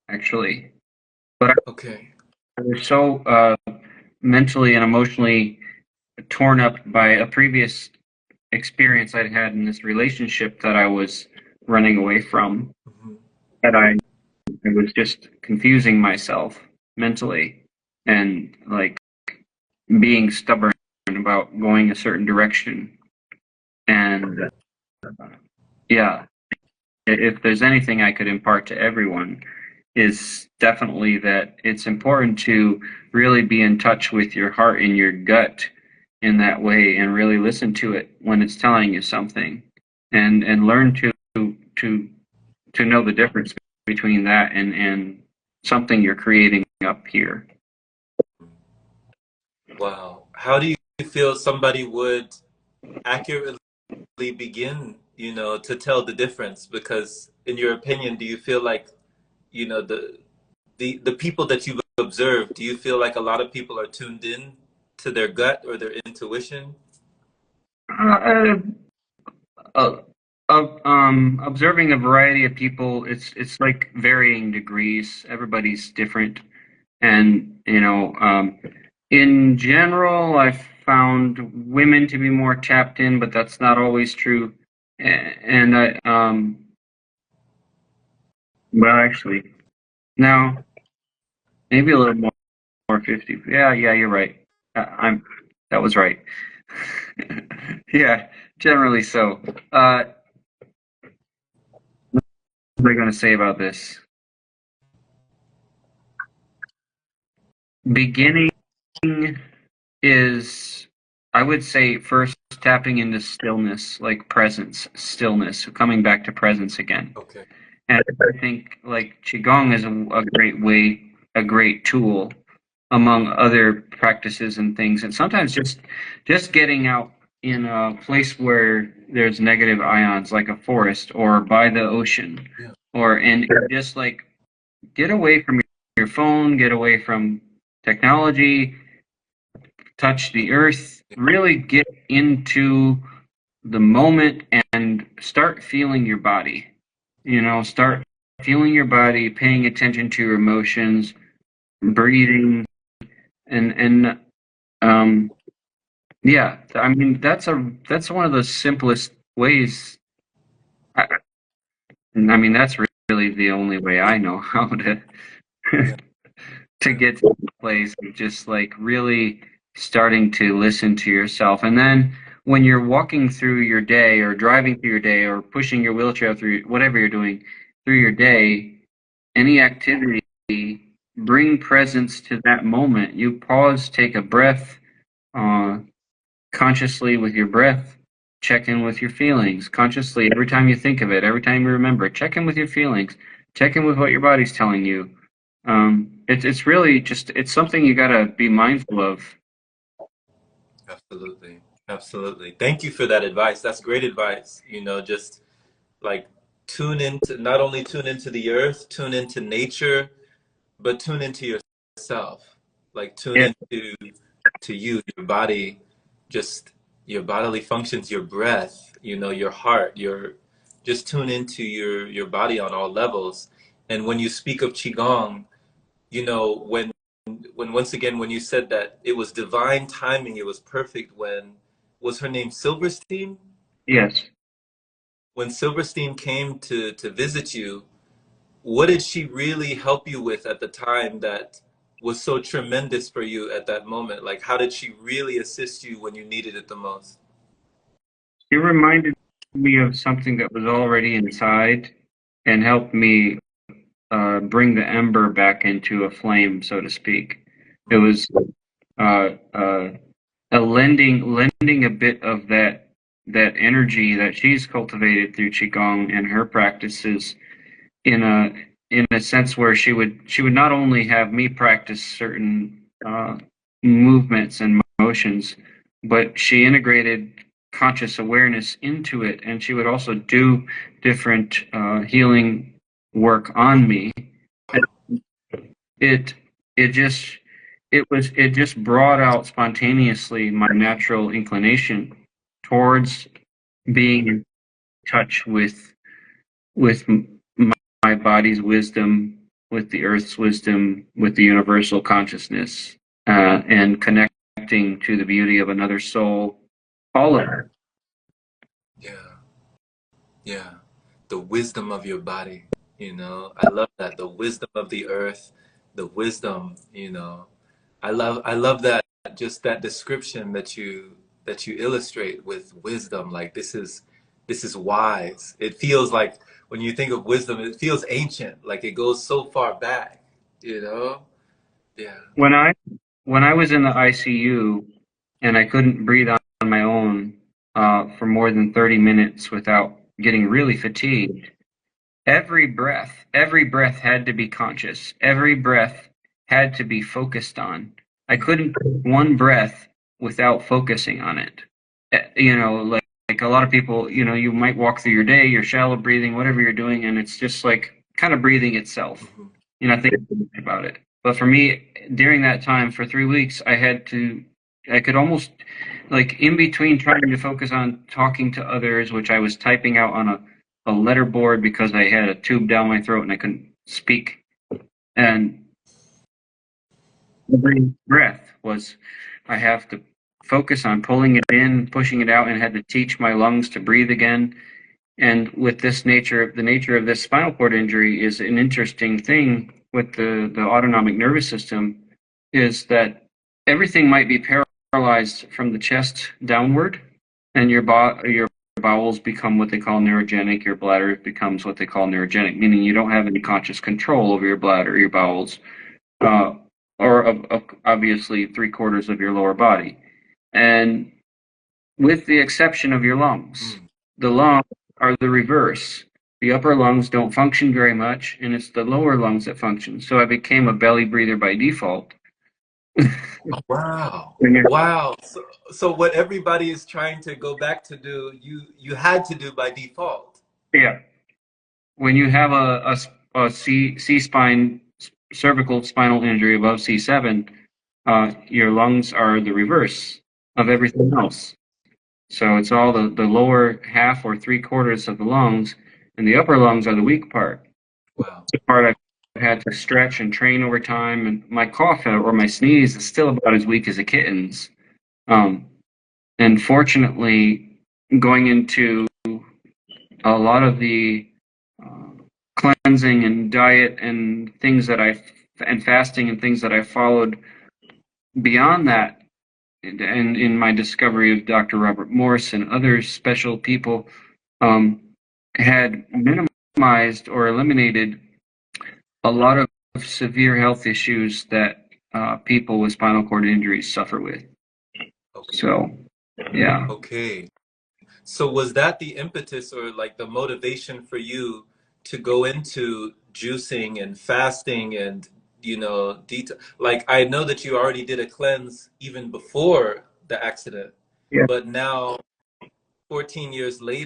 actually. But Okay. I was so mentally and emotionally torn up by a previous experience I'd had in this relationship that I was running away from, Mhm. that I was just confusing myself mentally and like being stubborn about going a certain direction. And yeah, if there's anything I could impart to everyone, is definitely that it's important to really be in touch with your heart and your gut in that way and really listen to it when it's telling you something and learn to to know the difference between that and something you're creating up here. Wow. How do you feel somebody would accurately begin, to tell the difference? Because in your opinion, do you feel like, the people that you've observed, do you feel like a lot of people are tuned in to their gut or their intuition? Uh, uh, Observing a variety of people, it's like varying degrees. Everybody's different, and In general, I've found women to be more tapped in, but that's not always true. And well, actually, no, maybe a little more 50. Yeah, yeah, you're right. That was right. Yeah, generally so. What am I going to say about this? Beginning is, I would say, first tapping into stillness, like presence, stillness, coming back to presence again. Okay. And I think like Qigong is a great way, a great tool among other practices and things. And sometimes just getting out in a place where there's negative ions, like a forest or by the ocean, Yeah. or and just like get away from your phone, get away from technology, touch the earth, really get into the moment and start feeling your body. Start feeling your body, paying attention to your emotions, breathing, and yeah. I mean, that's one of the simplest ways. I, I mean, that's really the only way I know how to Yeah. to get to the place of just like really starting to listen to yourself. And then when you're walking through your day or driving through your day or pushing your wheelchair through whatever you're doing through your day, any activity, bring presence to that moment. You pause, take a breath, uh, consciously with your breath, check in with your feelings consciously every time you think of it, every time you remember it, check in with your feelings, check in with what your body's telling you. It's really just it's something you gotta be mindful of. Absolutely. Absolutely. Thank you for that advice. That's great advice. Just like tune into, not only tune into the earth, tune into nature, but tune into yourself. Like tune Yeah. into you, your body, just your bodily functions, your breath, your heart, just tune into your body on all levels. And when you speak of Qigong, when once again when you said that it was divine timing, it was perfect. When was her name Silverstein? Yes. When Silverstein came to visit you, what did she really help you with at the time that was so tremendous for you at that moment? Like, how did she really assist you when you needed it the most? It reminded me of something that was already inside and helped me bring the ember back into a flame, so to speak. It was a lending a bit of that energy that she's cultivated through qigong and her practices in a sense where she would not only have me practice certain movements and motions, but she integrated conscious awareness into it, and she would also do different healing work on me. It it just it just brought out spontaneously my natural inclination towards being in touch with my body's wisdom, with the earth's wisdom, with the universal consciousness, and connecting to the beauty of another soul. All of it. Yeah, yeah. The wisdom of your body, I love that. The wisdom of the earth, the wisdom, I love that, just that description that you illustrate with wisdom. Like this is wise. It feels like when you think of wisdom, it feels ancient, like it goes so far back, you know? Yeah. When I was in the ICU and I couldn't breathe on my own for more than 30 minutes without getting really fatigued, every breath had to be conscious. Every breath had to be focused on. I couldn't take one breath without focusing on it. Like a lot of people, you might walk through your day, you're shallow breathing, whatever you're doing, and it's just like kind of breathing itself. Mhm. You're not thinking about it. But for me, during that time, for 3 weeks, I could almost, like in between trying to focus on talking to others, which I was typing out on a letterboard because I had a tube down my throat and I couldn't speak. And every breath was, I have to focus on pulling it in, pushing it out, and had to teach my lungs to breathe again. And with this nature, the nature of this spinal cord injury is an interesting thing with the autonomic nervous system, is that everything might be paralyzed from the chest downward, and your bowels become what they call neurogenic. Your bladder becomes what they call neurogenic, meaning you don't have any conscious control over your bladder, or your bowels, uh, or obviously three-quarters of your lower body. And with the exception of your lungs, the lungs are the reverse. The upper lungs don't function very much, and it's the lower lungs that function. So I became a belly breather by default. Wow. Wow. So what everybody is trying to go back to do, you had to do by default. Yeah. When you have a C spine, cervical spinal injury above C7, your lungs are the reverse of everything else. So it's all the lower half or three-quarters of the lungs, and the upper lungs are the weak part. Wow. The part I've had to stretch and train over time, and my cough or my sneeze is still about as weak as a kitten's. Um, and fortunately, going into a lot of the cleansing and diet and things that and fasting and things that I followed beyond that, and in my discovery of Dr. Robert Morse and other special people, um, had minimized or eliminated a lot of severe health issues that people with spinal cord injuries suffer with. Okay. So, yeah. Okay. So was that the impetus or like the motivation for you to go into juicing and fasting and, like I know that you already did a cleanse even before the accident, Yeah. but now 14 years later,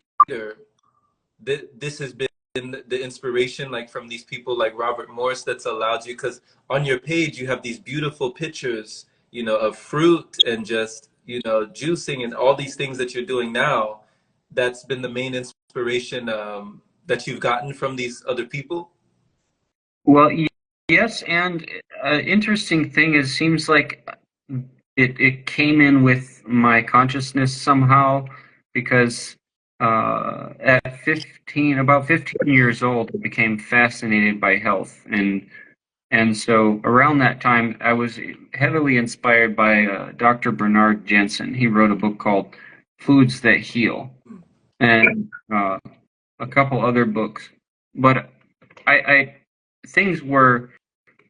this has been the inspiration like from these people like Robert Morse that's allowed you, because on your page you have these beautiful pictures, of fruit and just, juicing and all these things that you're doing now. That's been the main inspiration that you've gotten from these other people. Well, yes, and interesting thing is, seems like it came in with my consciousness somehow, because at 15, about 15 years old, I became fascinated by health, and so around that time, I was heavily inspired by Dr. Bernard Jensen. He wrote a book called Foods That Heal, and a couple other books. But I things were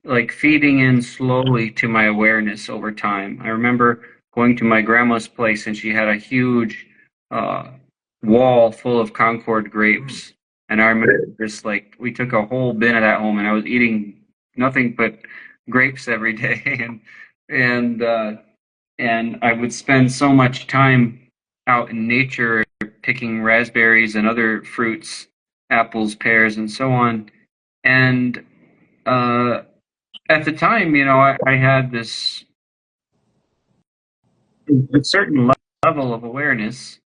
like feeding in slowly to my awareness over time. I remember going to my grandma's place, and she had a huge uh, wall full of Concord grapes. And I remember just like we took a whole bin of that home, and I was eating nothing but grapes every day, and uh, and I would spend so much time out in nature picking raspberries and other fruits, apples, pears, and so on. And uh, at the time, I had this a certain level of awareness,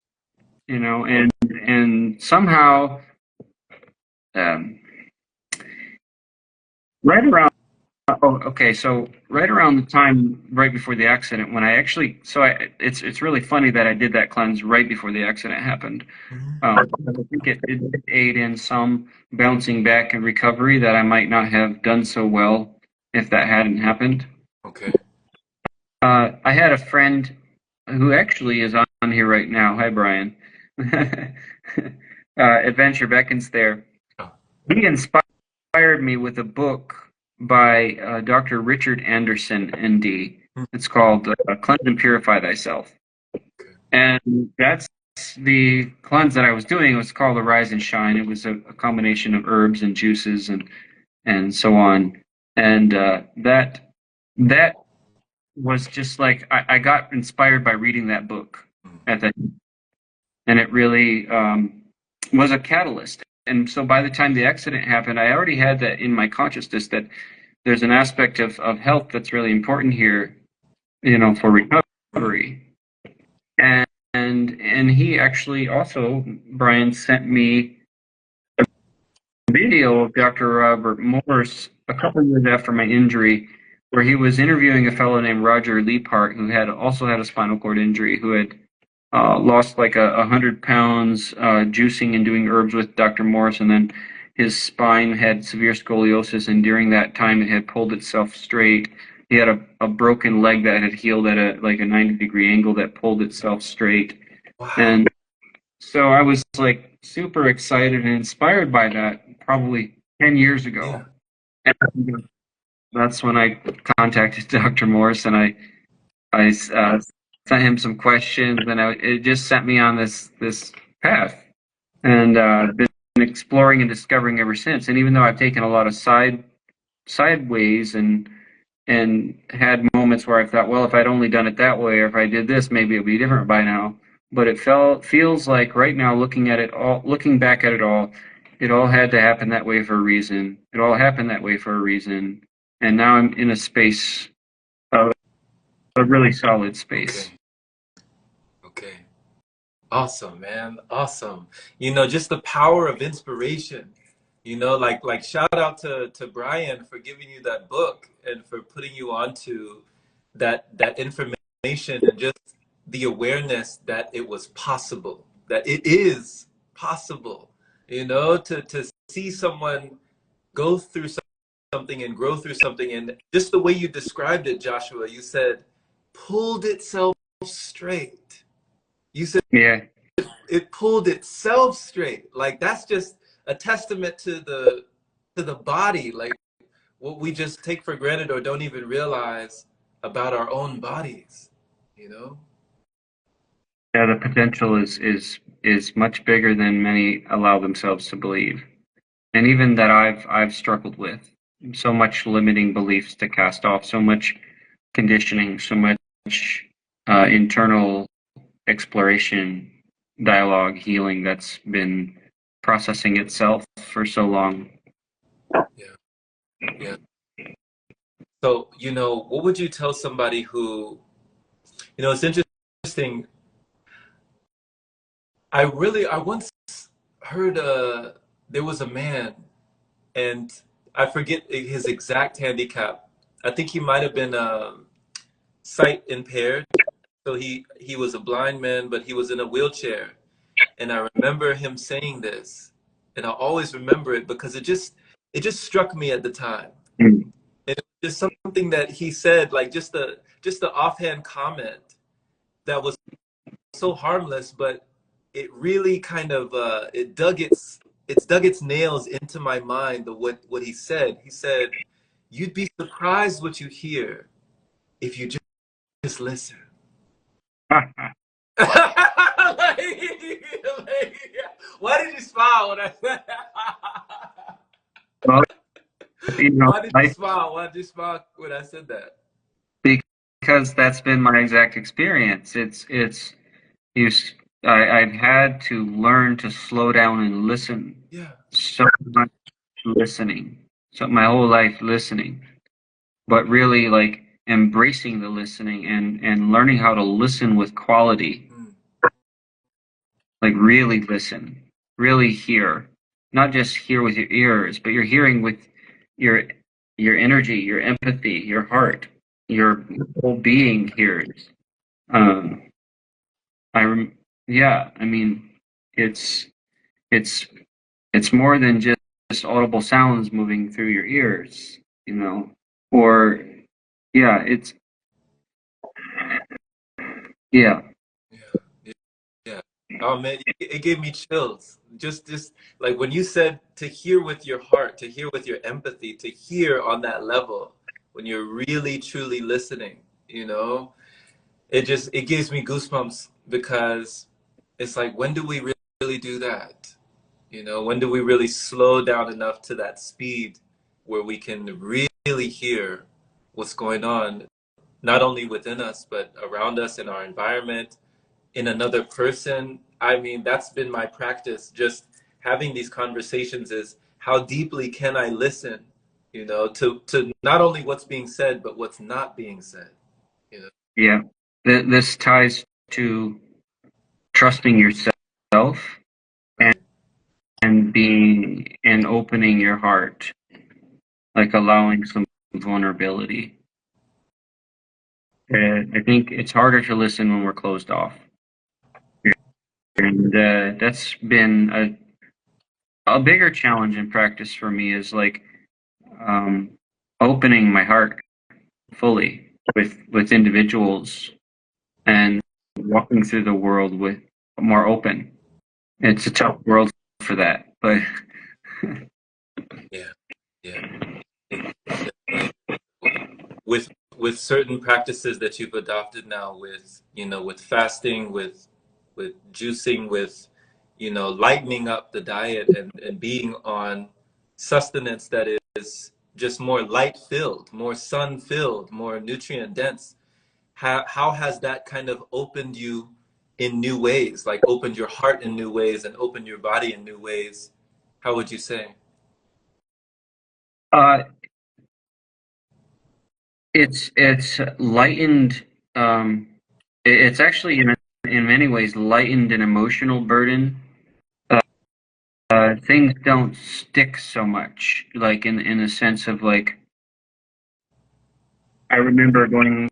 and somehow, um, right around oh, okay, so right around the time right before the accident, when I actually, it's really funny that I did that cleanse right before the accident happened. Because I think it did aid in some bouncing back and recovery that I might not have done so well if that hadn't happened. Okay. I had a friend who actually is on here right now. Hi, Brian. Adventure Beckons there. Oh, He inspired me with a book by Dr. Richard Anderson, ND. It's called Cleanse and Purify Thyself. okay. And that's the cleanse that I was doing. It was called Arise and Shine. It was a combination of herbs and juices and so on. And that was just like I got inspired by reading that book at that, and it really was a catalyst. And so by the time the accident happened, I already had that in my consciousness that there's an aspect of health that's really important here, for recovery. And he actually also, Brian, sent me a video of Dr. Robert Morse a couple of years after my injury, where he was interviewing a fellow named Roger Leapart, who had also had a spinal cord injury, who had lost like 100 pounds juicing and doing herbs with Dr. Morris, and then his spine had severe scoliosis, and during that time it had pulled itself straight. He had a broken leg that had healed at a 90-degree angle that pulled itself straight. Wow. And so I was like super excited and inspired by that probably 10 years ago. Yeah. And that's when I contacted Dr. Morris, and I sent him some questions, and it just sent me on this path, and been exploring and discovering ever since. And even though I've taken a lot of sideways and had moments where I thought, well, if I'd only done it that way, or if I did this, maybe it'd be different by now. But it feels like right now, looking back at it all had to happen that way for a reason. It all happened that way for a reason, and now I'm in a space of a really solid space. Okay. Awesome, man. Awesome. Just the power of inspiration. Like shout out to Brian for giving you that book and for putting you onto that information, and just the awareness that it was possible, that it is possible, to see someone go through something and grow through something. And just the way you described it, Joshua, you said, pulled itself straight. You said, Yeah. it pulled itself straight. Like, that's just a testament to the body, like what we just take for granted or don't even realize about our own bodies, Yeah, the potential is much bigger than many allow themselves to believe, and even that I've struggled with so much limiting beliefs to cast off, so much conditioning, so much internal exploration, dialogue, healing that's been processing itself for so long. Yeah. So, what would you tell somebody who, it's interesting. I once heard there was a man, and I forget his exact handicap. I think he might have been sight impaired. So he was a blind man, but he was in a wheelchair. And I remember him saying this, and I'll always remember it because it just struck me at the time. Mm. And it was just something that he said, like just the offhand comment that was so harmless, but it really kind of it's dug its nails into my mind. What he said. He said, "You'd be surprised what you hear if you just listen." Why did you smile when I said that? Well, Why did you life, smile? Why did you smile when I said that? because that's been my exact experience. You, I've had to learn to slow down and listen. Yeah. So much listening. So my whole life listening, but really like embracing the listening and learning how to listen with quality. Like really listen, really hear, not just hear with your ears, but you're hearing with your energy, your empathy, your heart, your whole being hears. Um, yeah, I mean, it's it's it's more than just audible sounds moving through your ears, or yeah, yeah. Yeah. Oh man, it gave me chills. Just like when you said to hear with your heart, to hear with your empathy, to hear on that level, when you're really truly listening, it gives me goosebumps because it's like, when do we really do that? When do we really slow down enough to that speed where we can really hear what's going on, not only within us, but around us in our environment, in another person? I mean, that's been my practice, just having these conversations, is how deeply can I listen, to not only what's being said, but what's not being said, Yeah. This ties to trusting yourself and Right. being and opening your heart, like allowing some vulnerability. I think it's harder to listen when we're closed off, and that's been a bigger challenge in practice for me. Is like um, opening my heart fully with individuals and walking through the world with more open. It's a tough world for that, but Yeah, yeah. Definitely. With certain practices that you've adopted now, with with fasting, with juicing, with lightening up the diet, and being on sustenance that is just more light filled, more sun filled, more nutrient dense. How has that kind of opened you in new ways, like opened your heart in new ways and opened your body in new ways? How would you say? uh, it's lightened. It's actually in many ways lightened an emotional burden. Things don't stick so much, like in the sense of like I remember going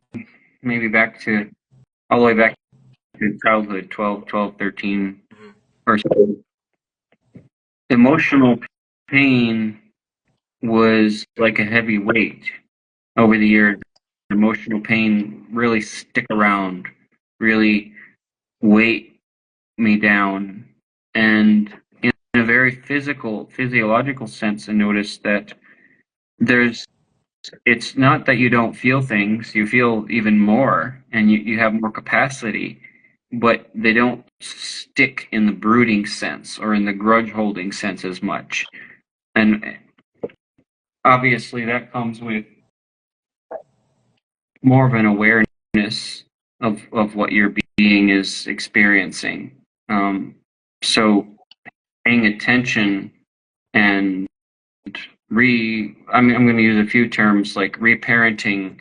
maybe back to all the way back to childhood, 12, 13 Mhm. or so. Emotional pain was like a heavy weight over the years. Emotional pain really stick around, really weight me down. And in a very physiological sense, I noticed that there's, it's not that you don't feel things, you feel even more and you have more capacity, but they don't stick in the brooding sense or in the grudge holding sense as much. And obviously that comes with more of an awareness of what your being is experiencing. So paying attention and I'm going to use a few terms like reparenting,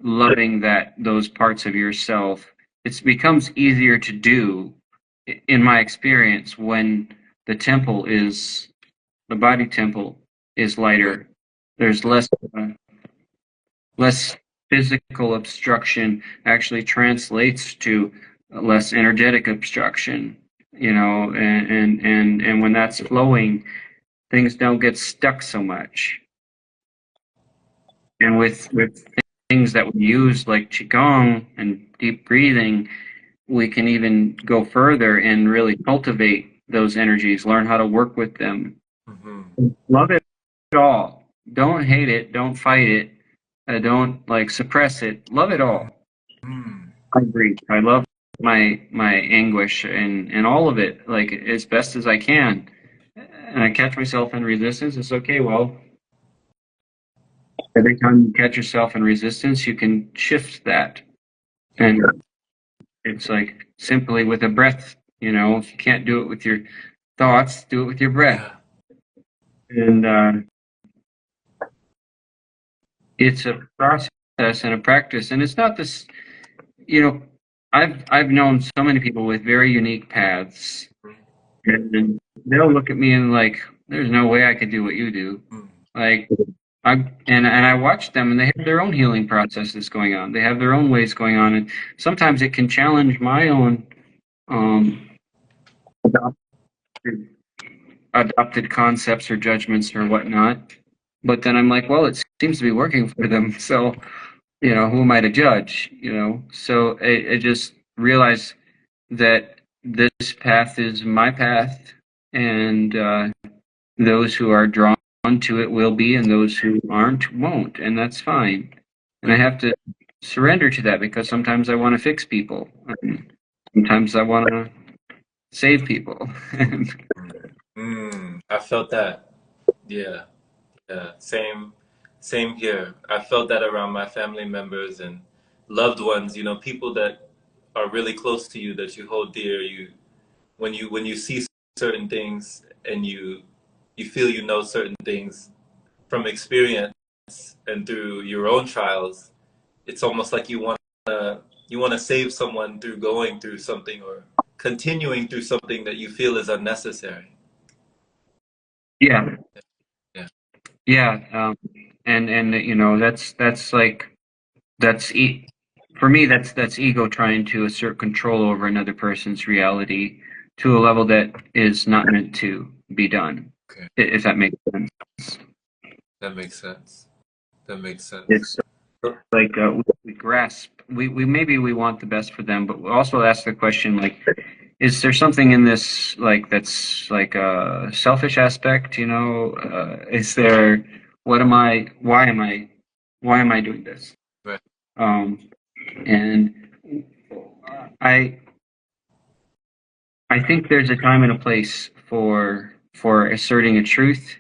loving that those parts of yourself. It becomes easier to do, in my experience, when the temple is the body temple is Right. lighter. There's less physical obstruction actually translates to less energetic obstruction, and when that's flowing, things don't get stuck so much. And with things that we use like Qigong and deep breathing, we can even go further and really cultivate those energies, learn how to work with them. Hmm. Love it all. Don't hate it. Don't fight it. Don't like suppress it. Love it all. Hmm. I agree. I love my anguish and all of it, like as best as I can. And I catch myself in resistance. It's okay. Well, every time you catch yourself in resistance, you can shift that. And it's like simply with a breath, if you can't do it with your thoughts, do it with your breath. Yeah. And it's a process and a practice. And it's not this, you know, I've known so many people with very unique paths, and they'll look at me and like, there's no way I could do what you do. Mm. Like and I watch them and they have their own healing processes going on. They have their own ways going on, and sometimes it can challenge my own um, adopted, adopted concepts or judgments or whatnot. But then I'm like, well, it seems to be working for them, so who am I to judge? So I just realize that this path is my path, and those who are drawn to it will be, and those who aren't won't, and that's fine. And I have to surrender to that because sometimes I want to fix people, and sometimes I want to save people. Mm. I felt that. Yeah. Yeah. Same here. I felt that around my family members and loved ones, people that are really close to you that you hold dear. When you see certain things and you feel certain things from experience and through your own trials, it's almost like you want to save someone through going through something or continuing through something that you feel is unnecessary. Yeah, Yeah. yeah, and that's like that's for me, that's ego trying to assert control over another person's reality to a level that is not meant to be done. Okay. If that makes sense. That makes sense. That makes sense. It's like we grasp. We maybe we want the best for them, but we also ask the question like, is there something in this like that's like a selfish aspect? You know, is there? What am I? Why am I? Why am I doing this? Right. And I I think there's a time and a place for asserting a truth,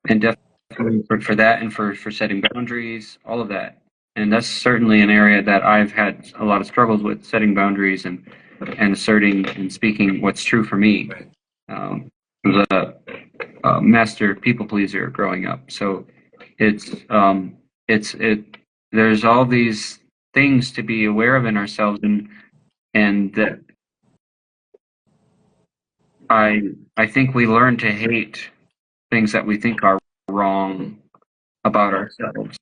and definitely for that, and for setting boundaries, all of that. And that's certainly an area that I've had a lot of struggles with, setting boundaries and asserting and speaking what's true for me. Right. I was a master people pleaser growing up, so it's it there's all these things to be aware of in ourselves, and that I think we learn to hate things that we think are wrong about ourselves.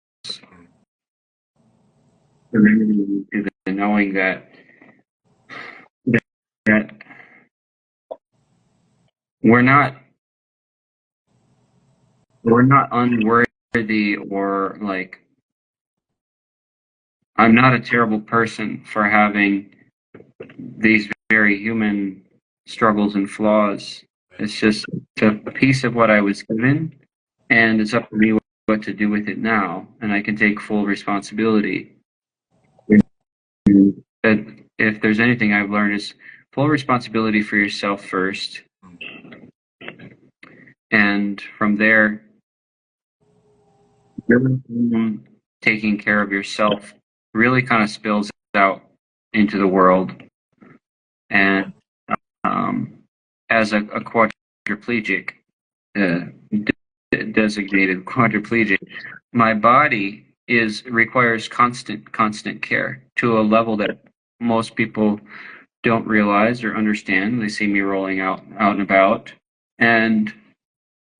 And knowing that we're not unworthy, or like I'm not a terrible person for having these very human struggles and flaws. It's just a piece of what I was given, and it's up to me what to do with it now, and I can take full responsibility. That if there's anything I've learned is full responsibility for yourself first, and from there, taking care of yourself really kind of spills out into the world. And as a quadriplegic, designated quadriplegic, my body requires constant care to a level that most people don't realize or understand. They see me rolling out and about, and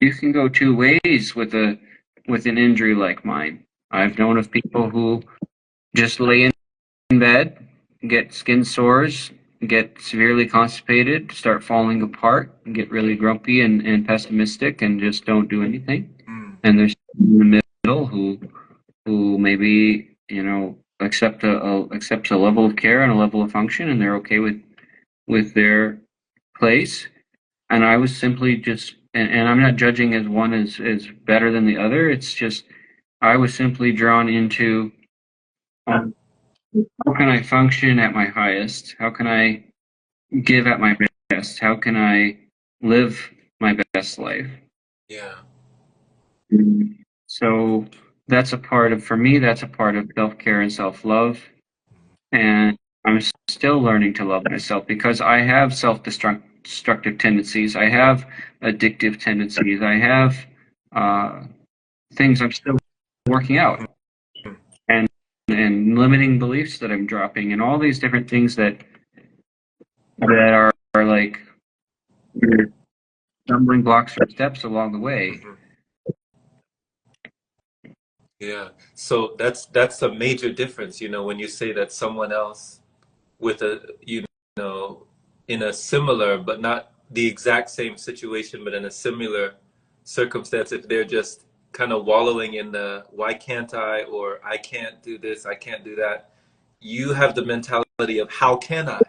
you can go two ways with an injury like mine. I've known of people who just lay in bed, get skin sores, get severely constipated, start falling apart, get really grumpy and pessimistic, and just don't do anything. And there's in the middle who maybe accept a level of care and a level of function, and they're okay with their place. And I was simply just, and I'm not judging as one is better than the other. It's just I was simply drawn into how can I function at my highest? How can I give at my best? How can I live my best life? Yeah. So that's a part of, for me, that's a part of self-care and self-love. And I'm still learning to love myself because I have self-destructive tendencies. I have addictive tendencies. I have things I'm still working out, and limiting beliefs that I'm dropping, and all these different things that are like stumbling blocks or steps along the way. Yeah. So that's a major difference, when you say that someone else with in a similar but not the exact same situation, but in a similar circumstance, if they're just kind of wallowing in the why can't I, or I can't do this, I can't do that, you have the mentality of how can I?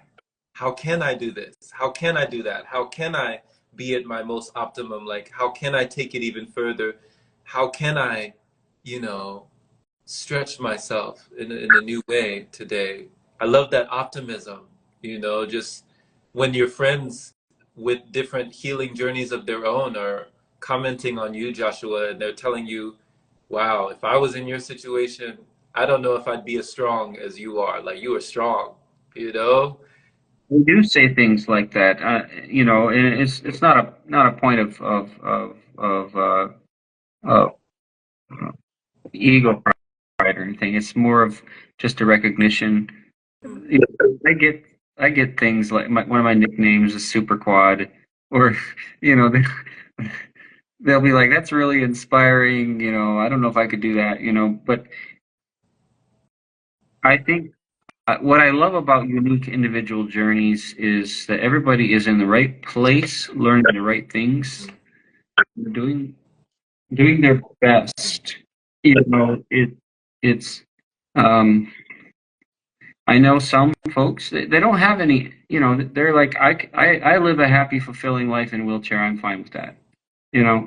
How can I do this? How can I do that? How can I be at my most optimum? Like, how can I take it even further? How can I, you know, stretch myself in a new way today? I love that optimism, just when your friends with different healing journeys of their own are commenting on you, Joshua, and they're telling you, wow, if I was in your situation, I don't know if I'd be as strong as you are. Like, you are strong, you know? We do say things like that, and it's not a point of ego pride or anything. It's more of just a recognition. I get things like one of my nicknames is Super Quad, or you know they, they'll be like, "That's really inspiring." I don't know if I could do that. But I think what I love about unique individual journeys is that everybody is in the right place, learning the right things, doing doing their best. You know, it's um, I know some folks they don't have any. You know, they're like I live a happy, fulfilling life in a wheelchair. I'm fine with that. You know,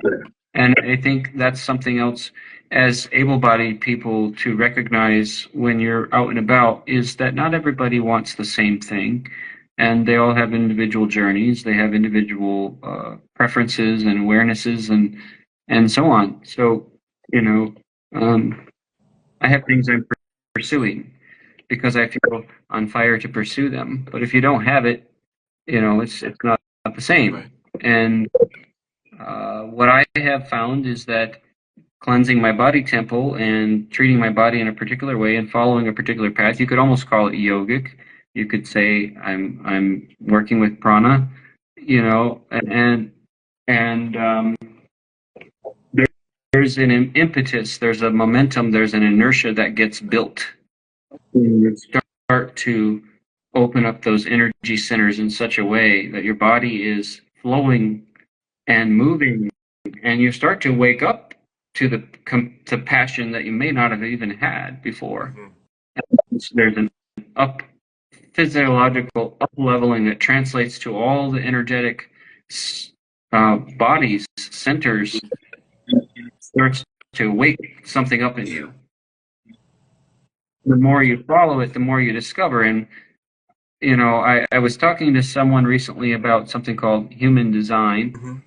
and I think that's something else as able-bodied people to recognize when you're out and about is that not everybody wants the same thing, and they all have individual journeys. They have individual preferences and awarenesses and so on. So, you know, um, I have things I'm pursuing because I feel on fire to pursue them. But if you don't have it, you know, it's not the same. Right. And what I have found is that cleansing my body temple and treating my body in a particular way and following a particular path, you could almost call it yogic. You could say I'm working with prana, you know, and there's an impetus, there's a momentum, there's an inertia that gets built. You start to open up those energy centers in such a way that your body is flowing and moving, and you start to wake up to to passion that you may not have even had before. Mm-hmm. There's an up physiological up leveling that translates to all the energetic bodies centers. It starts to wake something up in you. The more you follow it, the more you discover. And you know, I was talking to someone recently about something called human design. Mm-hmm.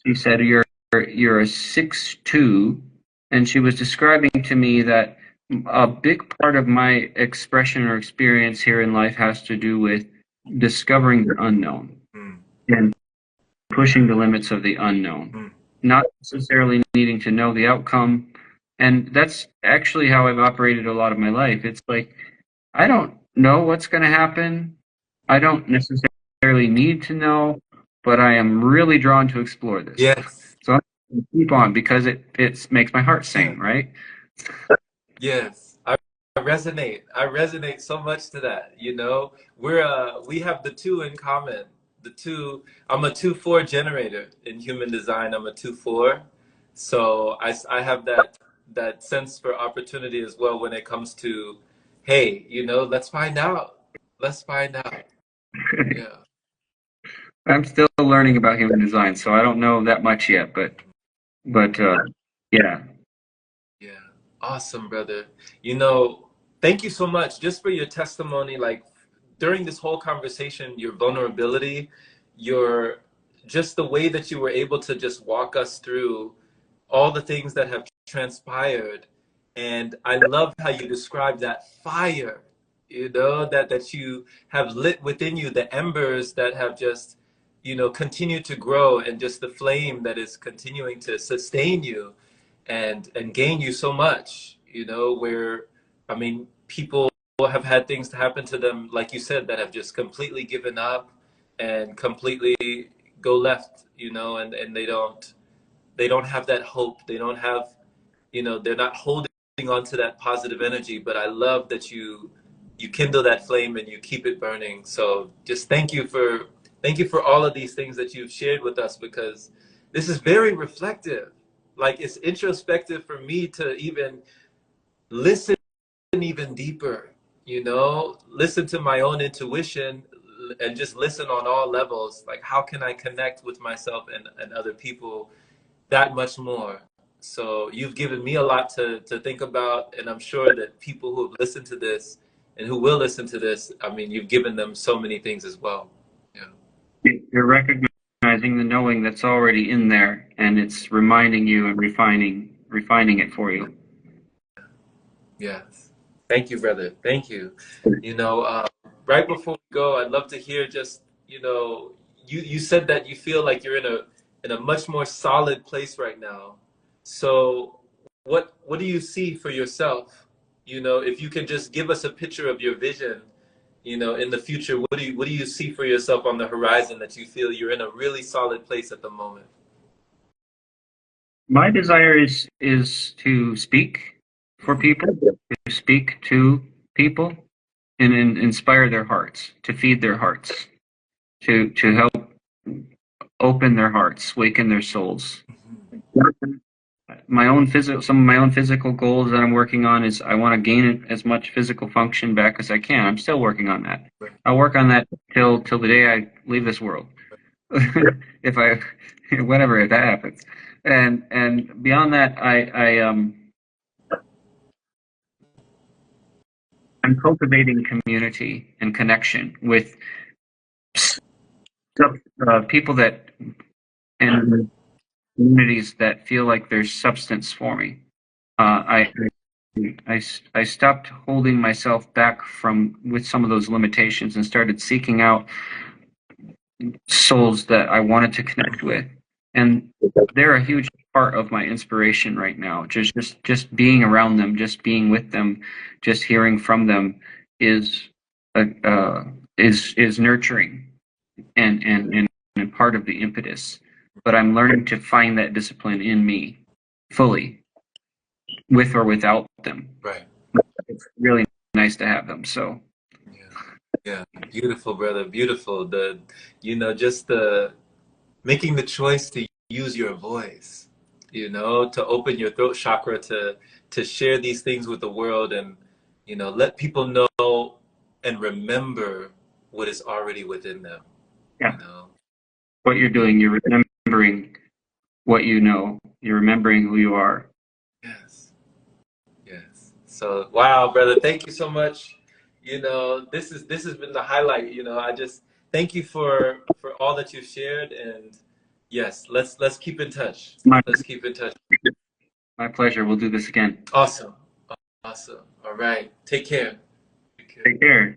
She said you're a 6'2", and she was describing to me that a big part of my expression or experience here in life has to do with discovering the unknown and pushing the limits of the unknown, not necessarily needing to know the outcome. And that's actually how I've operated a lot of my life. It's like, I don't know what's going to happen. I don't necessarily need to know, but I am really drawn to explore this. Yes. So I'm going to keep on because it makes my heart sing, right? Yes. I resonate. I resonate so much to that. You know, we have the two in common. The two, I'm a 2-4 generator in human design. I'm a 2-4. So I have that sense for opportunity as well when it comes to, hey, you know, let's find out. Let's find out. Yeah. I'm still learning about human design, so I don't know that much yet, but yeah. Yeah. Awesome, brother. You know, thank you so much just for your testimony. Like during this whole conversation, your vulnerability, your just the way that you were able to just walk us through all the things that have transpired. And I love how you describe that fire, you know, that you have lit within you, the embers that have just, you know, continued to grow, and just the flame that is continuing to sustain you and gain you so much, you know, where, I mean, people have had things to happen to them, like you said, that have just completely given up and completely go left, you know, and they don't have that hope. They don't have, you know, they're not holding on to that positive energy. But I love that you kindle that flame and you keep it burning. So just thank you for all of these things that you've shared with us, because this is very reflective. Like it's introspective for me to even listen even deeper, you know, listen to my own intuition and just listen on all levels. Like how can I connect with myself and other people that much more? So you've given me a lot to think about, and I'm sure that people who have listened to this and who will listen to this, I mean, you've given them so many things as well. Yeah. You're recognizing the knowing that's already in there, and it's reminding you and refining it for you. Yes. Thank you, brother. Thank you. You know, right before we go, I'd love to hear just, you know, you said that you feel like you're in a much more solid place right now. So what do you see for yourself? You know, if you can just give us a picture of your vision, you know, in the future, what do you see for yourself on the horizon that you feel you're in a really solid place at the moment? My desire is to speak for people, to speak to people and inspire their hearts, to feed their hearts, to help open their hearts, waken their souls. Some of my own physical goals that I'm working on is I want to gain as much physical function back as I can. I'm still working on that. I'll work on that till the day I leave this world, if that happens. And beyond that, I'm cultivating community and connection with people that and communities that feel like there's substance for me. I I stopped holding myself back with some of those limitations and started seeking out souls that I wanted to connect with, and they're a huge part of my inspiration right now. Just being around them, just being with them, just hearing from them is is nurturing and part of the impetus. But I'm learning to find that discipline in me fully, with or without them. Right. It's really nice to have them. So yeah, beautiful, brother, beautiful. Just the making the choice to use your voice, to open your throat chakra to share these things with the world, and let people know and remember what is already within them. yeah, what you're doing, you're remembering what you know, you're remembering who you are. Yes. So, wow, brother, thank you so much. This has been the highlight. I just thank you for all that you've shared, and yes, let's keep in touch. Let's keep in touch. My pleasure. We'll do this again. Awesome. All right. Take care. Take care.